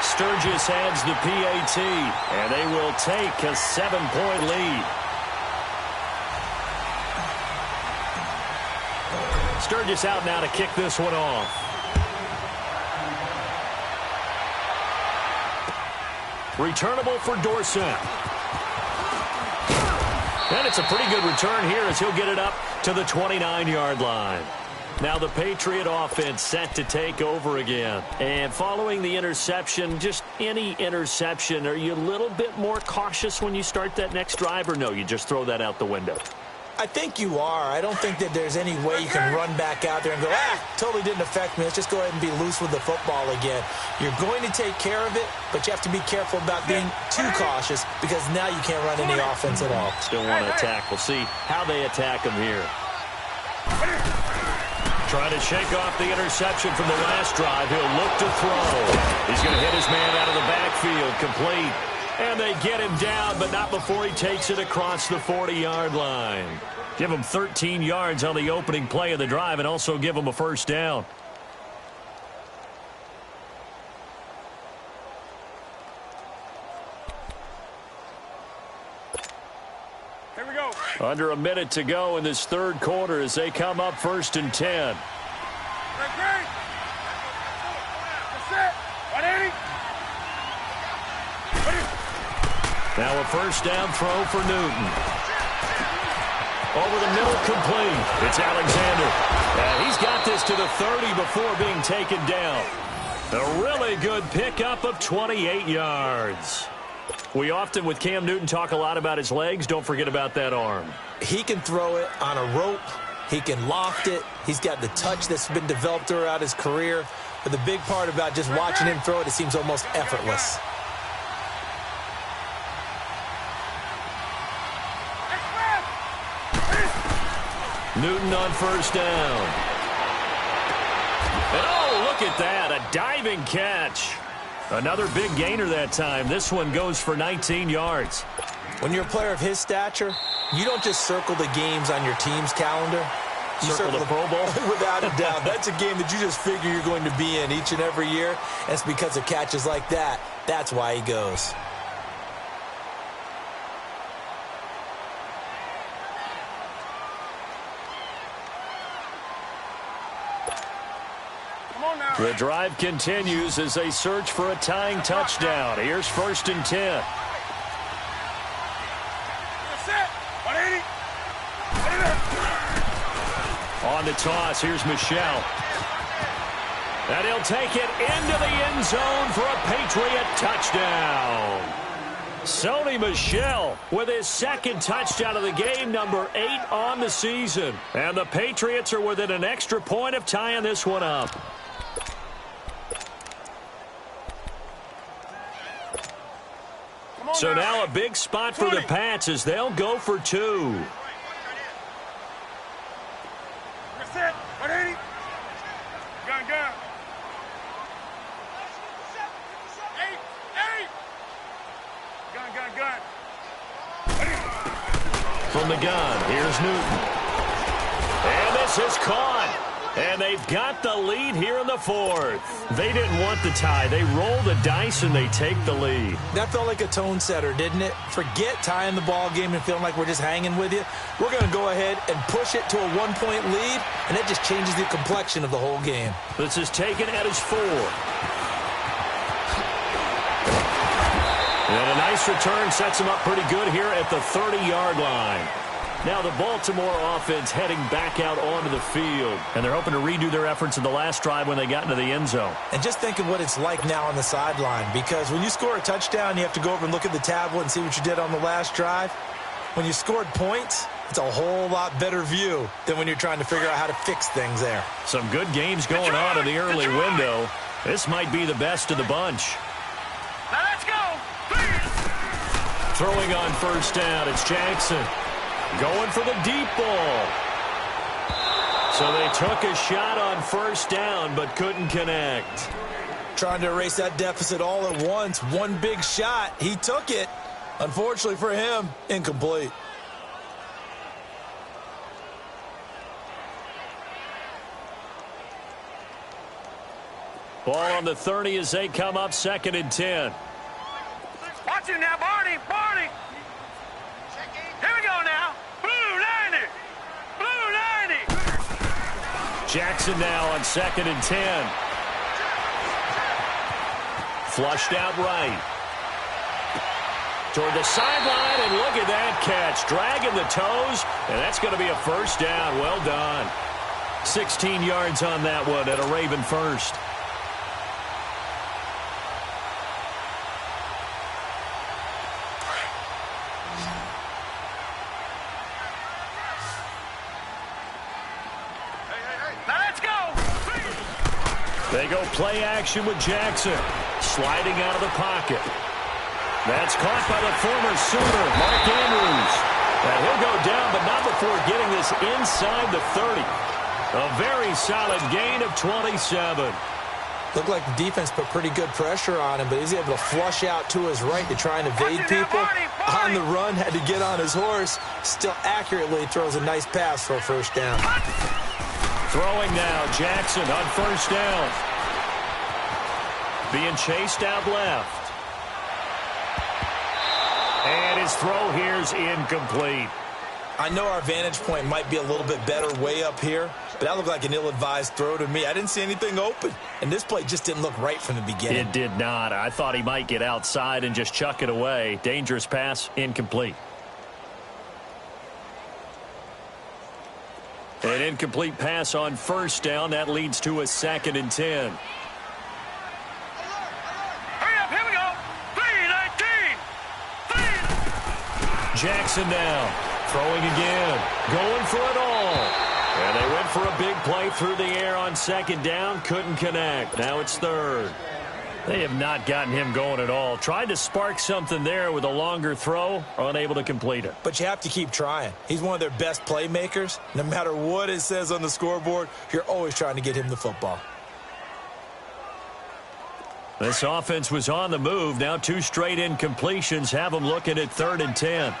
Sturgis adds the PAT, and they will take a 7-point lead. Sturgis out now to kick this one off. Returnable for Dorsett. And it's a pretty good return here as he'll get it up to the 29-yard line. Now the Patriot offense set to take over again. And following the interception, just any interception, are you a little bit more cautious when you start that next drive, or no, you just throw that out the window? I think you are. I don't think that there's any way you can run back out there and go, totally didn't affect me. Let's just go ahead and be loose with the football again. You're going to take care of it, but you have to be careful about being too cautious because now you can't run any offense at all. Still want to attack. We'll see how they attack him here. Trying to shake off the interception from the last drive. He'll look to throw. He's going to hit his man out of the backfield. Complete. And they get him down, but not before he takes it across the 40-yard line. Give him 13 yards on the opening play of the drive and also give him a 1st down. Here we go. Under a minute to go in this 3rd quarter as they come up 1st and 10. Great. That's it. 180. Now a 1st down throw for Newton. Over the middle, complete. It's Alexander. And he's got this to the 30 before being taken down. A really good pickup of 28 yards. We often, with Cam Newton, talk a lot about his legs. Don't forget about that arm. He can throw it on a rope. He can loft it. He's got the touch that's been developed throughout his career. But the big part about just watching him throw it, it seems almost effortless. Newton on 1st down. And look Look at that, a diving catch. Another big gainer that time. This one goes for 19 yards. When you're a player of his stature, you don't just circle the games on your team's calendar. You circle the Pro Bowl? Without a doubt. That's a game that you just figure you're going to be in each and every year. And it's because of catches like that. That's why he goes. The drive continues as they search for a tying touchdown. Here's 1st and 10. On the toss, here's Michelle. And he'll take it into the end zone for a Patriot touchdown. Sony Michel with his 2nd touchdown of the game, number 8 on the season. And the Patriots are within an extra point of tying this one up. So now a big spot for the Pats as they'll go for 2. Set. 180. Gun. 8. Gun. From the gun, here's Newton. And this is caught. And they've got the lead here in the 4th. They didn't want the tie. They roll the dice and they take the lead. That felt like a tone setter, didn't it? Forget tying the ball game and feeling like we're just hanging with you. We're going to go ahead and push it to a 1-point lead, and that just changes the complexion of the whole game. This is taken at his 4. And a nice return sets him up pretty good here at the 30-yard line. Now the Baltimore offense heading back out onto the field. And they're hoping to redo their efforts in the last drive when they got into the end zone. And just think of what it's like now on the sideline. Because when you score a touchdown, you have to go over and look at the tablet and see what you did on the last drive. When you scored points, it's a whole lot better view than when you're trying to figure out how to fix things there. Some good games going on in the early window. This might be the best of the bunch. Now let's go. Throwing on 1st down, it's Jackson. Going for the deep ball. So they took a shot on 1st down, but couldn't connect. Trying to erase that deficit all at once. One big shot. He took it. Unfortunately for him, incomplete. Ball on the 30 as they come up 2nd and 10. Watch it now, Barney. Here we go now. Blue 90. Jackson now on 2nd and 10. Flushed out right. Toward the sideline, and look at that catch. Dragging the toes, and that's going to be a 1st down. Well done. 16 yards on that one at a Raven first. They go play action with Jackson. Sliding out of the pocket. That's caught by the former Sooner, Mark Andrews. And he'll go down, but not before getting this inside the 30. A very solid gain of 27. Looked like the defense put pretty good pressure on him, but he's able to flush out to his right to try and evade people. On the run, had to get on his horse. Still accurately throws a nice pass for a 1st down. Throwing now, Jackson on 1st down. Being chased out left. And his throw here's incomplete. I know our vantage point might be a little bit better way up here, but that looked like an ill-advised throw to me. I didn't see anything open, and this play just didn't look right from the beginning. It did not. I thought he might get outside and just chuck it away. Dangerous pass, incomplete. An incomplete pass on 1st down. That leads to a 2nd and 10. Hurry up, here we go. 3-19. Jackson now. Throwing again. Going for it all. And they went for a big play through the air on 2nd down. Couldn't connect. Now it's 3rd. They have not gotten him going at all. Tried to spark something there with a longer throw, unable to complete it. But you have to keep trying. He's one of their best playmakers. No matter what it says on the scoreboard, you're always trying to get him the football. This offense was on the move. Now 2 straight incompletions have them looking at 3rd and 10.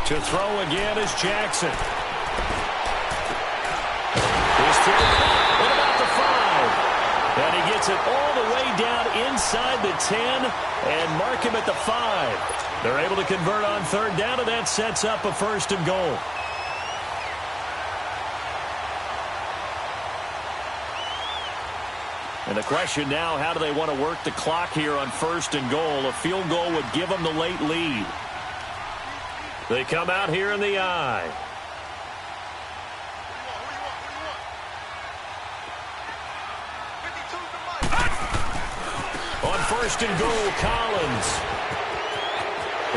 To throw again is Jackson. He's through. What about the 5? And he gets it all the way down inside the 10 and mark him at the 5. They're able to convert on 3rd down, and that sets up a 1st and goal. And the question now, how do they want to work the clock here on 1st and goal? A field goal would give them the late lead. They come out here in the I. On 1st and goal, Collins.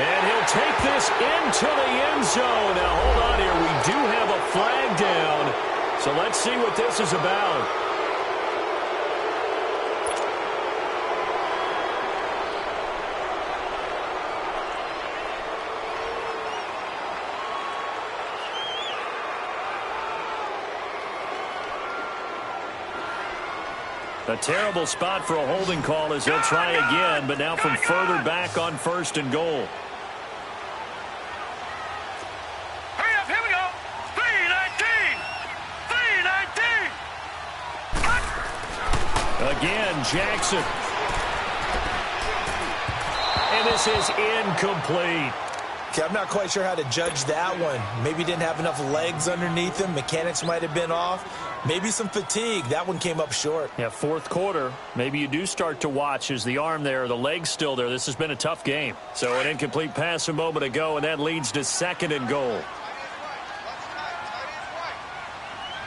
And he'll take this into the end zone. Now, hold on here. We do have a flag down. So let's see what this is about. A terrible spot for a holding call as they'll try again, but now from further back on 1st and goal. Hurry up, here we go. 319. 319. Again, Jackson. And this is incomplete. Okay, I'm not quite sure how to judge that one. Maybe he didn't have enough legs underneath him. Mechanics might have been off. Maybe some fatigue. That one came up short. Yeah, 4th quarter. Maybe you do start to watch. Is the arm there, the leg's still there? This has been a tough game. So an incomplete pass a moment ago, and that leads to 2nd and goal.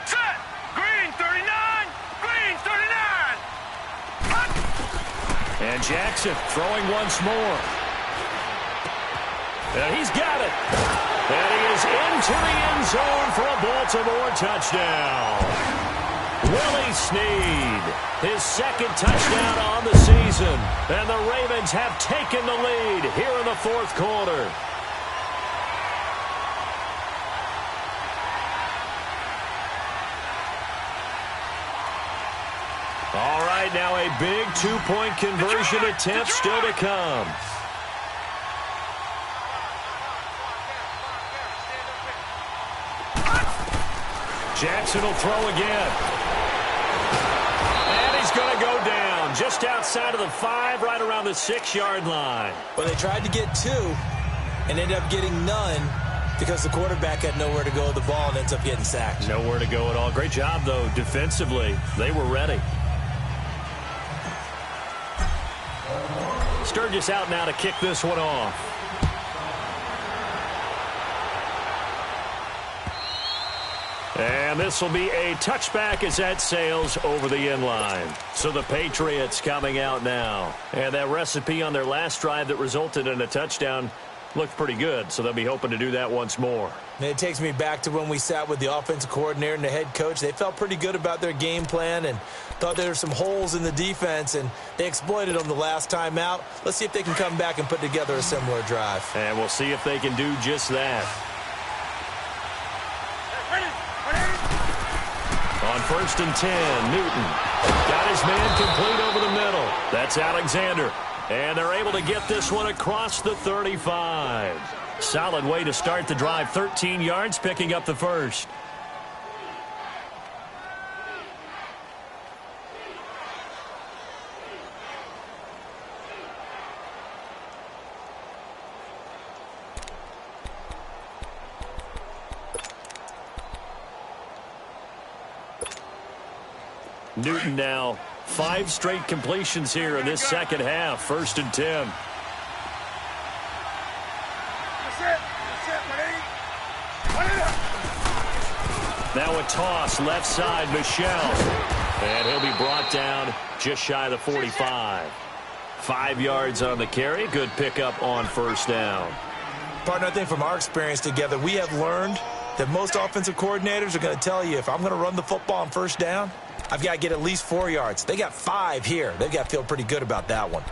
Set. Green 39. Green 39. And Jackson throwing once more. And he's got it. And he is into the end zone for a Baltimore touchdown. Willie Snead, his 2nd touchdown on the season. And the Ravens have taken the lead here in the 4th quarter. All right, now a big 2-point conversion attempt still to come. Jackson will throw again. And he's going to go down just outside of the 5, right around the 6-yard line. Well, they tried to get 2 and ended up getting none because the quarterback had nowhere to go with the ball and ends up getting sacked. Nowhere to go at all. Great job, though, defensively. They were ready. Sturgis out now to kick this one off. And this will be a touchback as that sails over the end line. So the Patriots coming out now. And that recipe on their last drive that resulted in a touchdown looked pretty good. So they'll be hoping to do that once more. And it takes me back to when we sat with the offensive coordinator and the head coach. They felt pretty good about their game plan and thought there were some holes in the defense, and they exploited them the last time out. Let's see if they can come back and put together a similar drive. And we'll see if they can do just that. On 1st and 10, Newton got his man complete over the middle. That's Alexander. And they're able to get this one across the 35. Solid way to start the drive. 13 yards, picking up the 1st. Newton now 5 straight completions here in this 2nd half. 1st and 10. Now a toss left side, Michelle. And he'll be brought down just shy of the 45. 5 yards on the carry. Good pickup on 1st down. Partner, I think from our experience together, we have learned that most offensive coordinators are going to tell you, if I'm going to run the football on 1st down, I've got to get at least 4 yards. They got 5 here. They've got to feel pretty good about that one.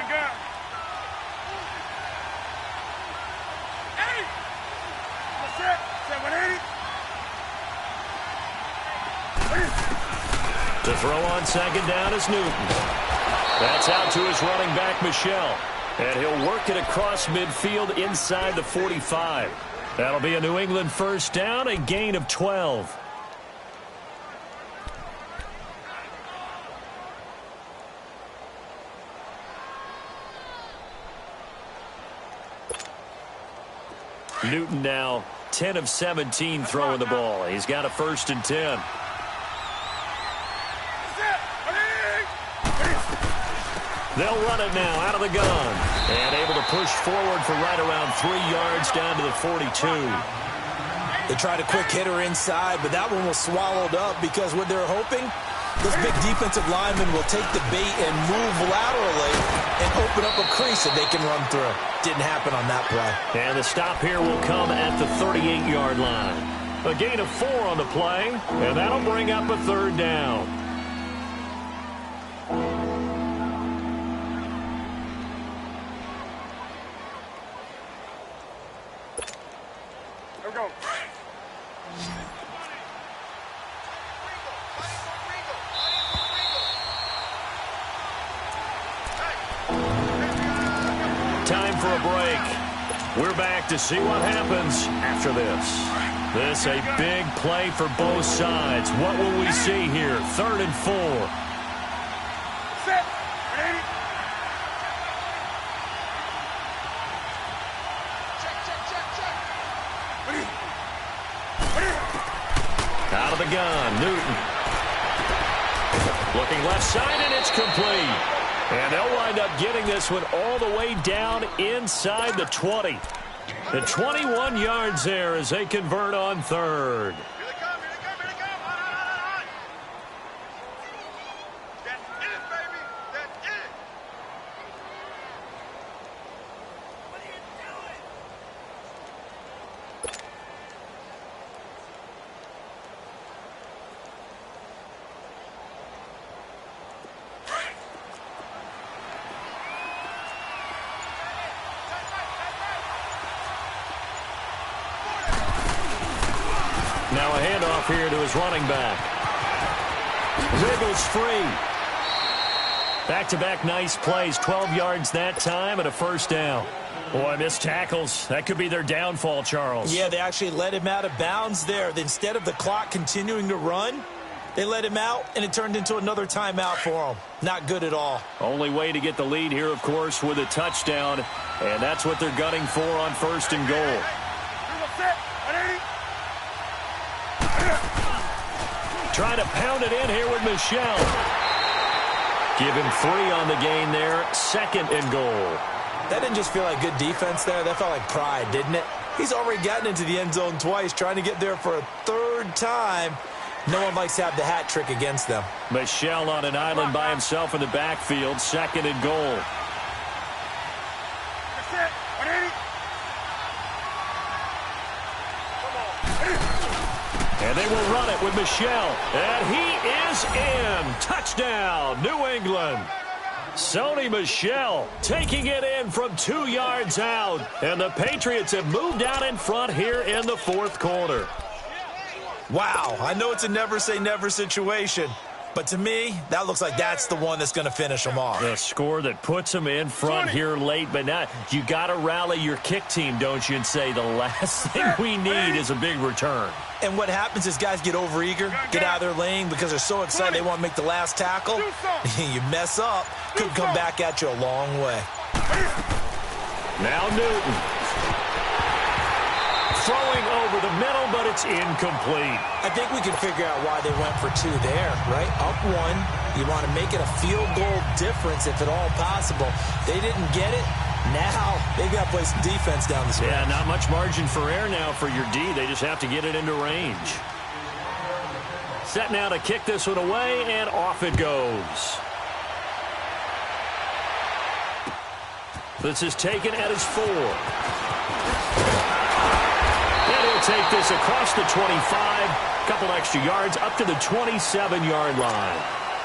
gun. 80. What's that? Say 180. To throw on second down is Newton. That's out to his running back, Michelle. And he'll work it across midfield inside the 45. That'll be a New England first down, a gain of 12. Newton now 10 of 17 throwing the ball. He's got a 1st and 10. They'll run it now out of the gun. And able to push forward for right around 3 yards down to the 42. They tried a quick hitter inside, but that one was swallowed up because what they're hoping, this big defensive lineman will take the bait and move laterally and open up a crease that they can run through. Didn't happen on that play. And the stop here will come at the 38-yard line. A gain of 4 on the play, and that'll bring up a 3rd down. Here we go. Time for a break. We're back to see what happens after this. This a big play for both sides. What will we see here? 3rd and 4. Set. 180. Out of the gun, Newton. Looking left side, and it's complete. And they'll wind up getting this one all the way down inside the 20. The 21 yards there as they convert on 3rd. Here they come, here they come, here they come. On. That's it, baby. That's it. What are you doing? Now a handoff here to his running back. Wriggles free. Back-to-back nice plays. 12 yards that time and a 1st down. Boy, missed tackles. That could be their downfall, Charles. Yeah, they actually let him out of bounds there. Instead of the clock continuing to run, they let him out, and it turned into another timeout for him. Not good at all. Only way to get the lead here, of course, with a touchdown. And that's what they're gunning for on 1st and goal. Here we set. 180. Trying to pound it in here with Michelle. Give him 3 on the gain there. 2nd and goal. That didn't just feel like good defense there. That felt like pride, didn't it? He's already gotten into the end zone twice, trying to get there for a 3rd time. No one likes to have the hat trick against them. Michelle on an island by himself in the backfield. 2nd and goal. Set. 180. And they will run it with Michelle. And he is in. Touchdown, New England. Sony Michel taking it in from 2 yards out. And the Patriots have moved out in front here in the 4th quarter. Wow, I know it's a never-say-never situation, but to me, that looks like that's the one that's going to finish them off. The score that puts them in front here late, but now you got to rally your kick team, don't you, and say the last thing we need is a big return. And what happens is guys get overeager, get out of their lane because they're so excited they want to make the last tackle. You mess up, could come back at you a long way. Now Newton. Throwing over the middle, but it's incomplete. I think we can figure out why they went for 2 there, right? Up 1, you want to make it a field goal difference if at all possible. They didn't get it. Now they've got to play some defense down the stretch. Yeah, not much margin for error now for your D. They just have to get it into range. Set now to kick this one away, and off it goes. This is taken at his 4. And he'll take this across the 25. Couple extra yards up to the 27-yard line.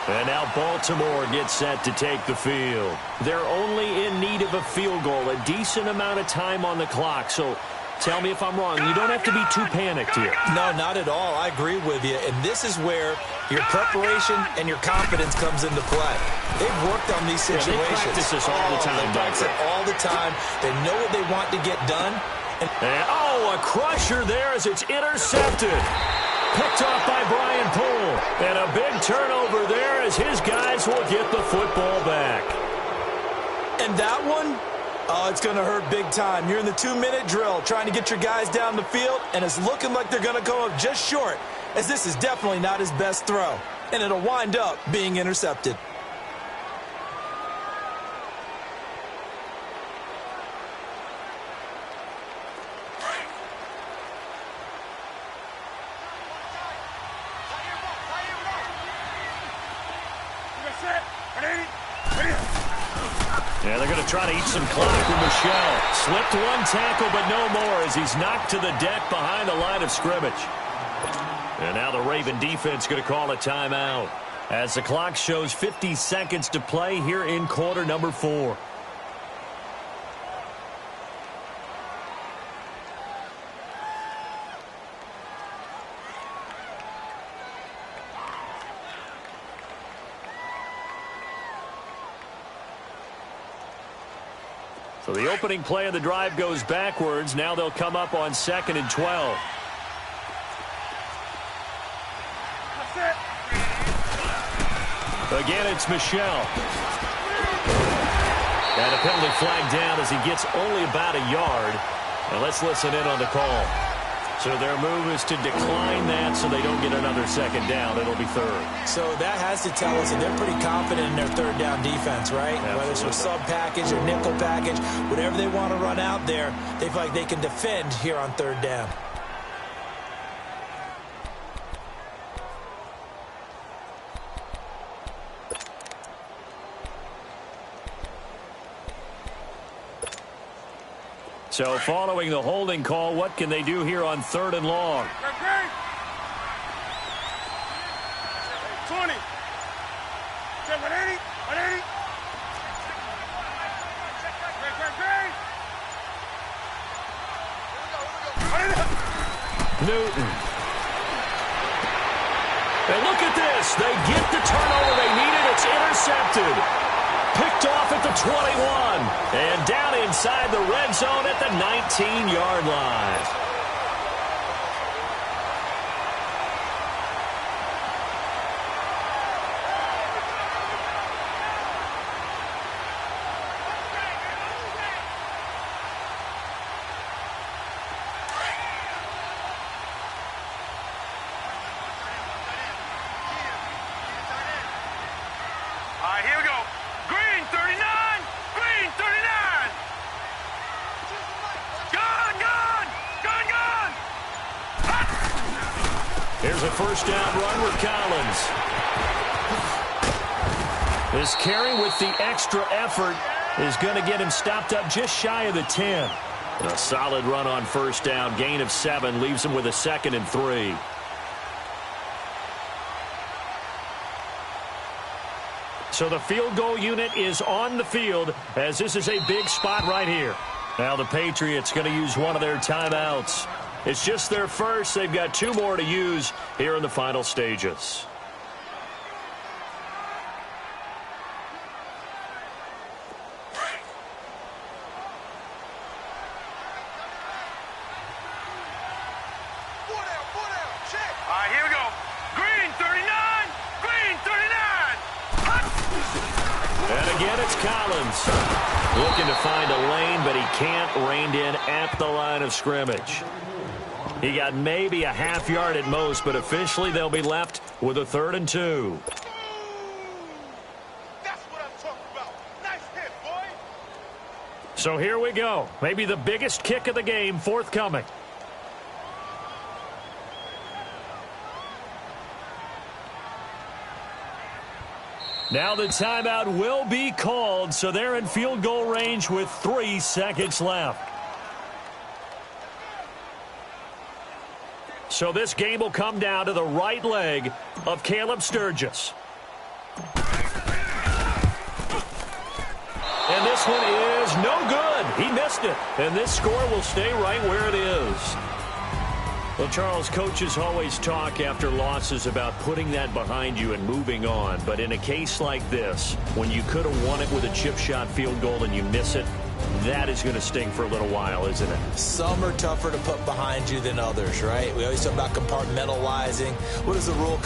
And now Baltimore gets set to take the field. They're only in need of a field goal, a decent amount of time on the clock. So tell me if I'm wrong. You don't have to be too panicked here. No, not at all. I agree with you. And this is where your preparation and your confidence comes into play. They've worked on these situations. Yeah, they practice this all the time. They practice it all the time. They know what they want to get done. And a crusher there as it's intercepted. Picked off by Brian Poole. And a big turnover there as his guys will get the football back. And that one, oh, it's going to hurt big time. You're in the 2-minute drill trying to get your guys down the field, and it's looking like they're going to come up just short, as this is definitely not his best throw. And it'll wind up being intercepted. Yeah, they're going to try to eat some clock with Michelle. Slipped one tackle, but no more as he's knocked to the deck behind the line of scrimmage. And now the Raven defense going to call a timeout as the clock shows 50 seconds to play here in quarter number 4. So the opening play of the drive goes backwards. Now they'll come up on 2nd and 12. Again, it's Michelle. And a penalty flag down as he gets only about a yard. And let's listen in on the call. So their move is to decline that so they don't get another second down. It'll be 3rd. So that has to tell us that they're pretty confident in their 3rd down defense, right? Absolutely. Whether it's a sub package or nickel package, whatever they want to run out there, they feel like they can defend here on 3rd down. So following the holding call, what can they do here on 3rd and long? 20. 180. 180. Newton. And look at this. They get the turnover they needed. It's intercepted. Picked off at the 21. And down inside the red zone at the 19-yard line. Here we go. Green 39. Green 39. Gone, gone. Gone, gone. Here's a first down run with Collins. This carry with the extra effort is going to get him stopped up just shy of the 10. A solid run on first down. Gain of 7 leaves him with a 2nd and 3. So the field goal unit is on the field as this is a big spot right here. Now the Patriots going to use one of their timeouts. It's just their first. They've got 2 more to use here in the final stages. Here we go. Green 39. Green 39. And again, it's Collins. Looking to find a lane, but he can't. Reined in at the line of scrimmage. He got maybe a half yard at most, but officially they'll be left with a 3rd and 2. That's what I'm talking about. Nice hit, boy. So here we go. Maybe the biggest kick of the game forthcoming. Now the timeout will be called, so they're in field goal range with 3 seconds left. So this game will come down to the right leg of Caleb Sturgis. And this one is no good. He missed it. And this score will stay right where it is. Well, Charles, coaches always talk after losses about putting that behind you and moving on. But in a case like this, when you could have won it with a chip shot field goal and you miss it, that is going to sting for a little while, isn't it? Some are tougher to put behind you than others, right? We always talk about compartmentalizing. What is the rule?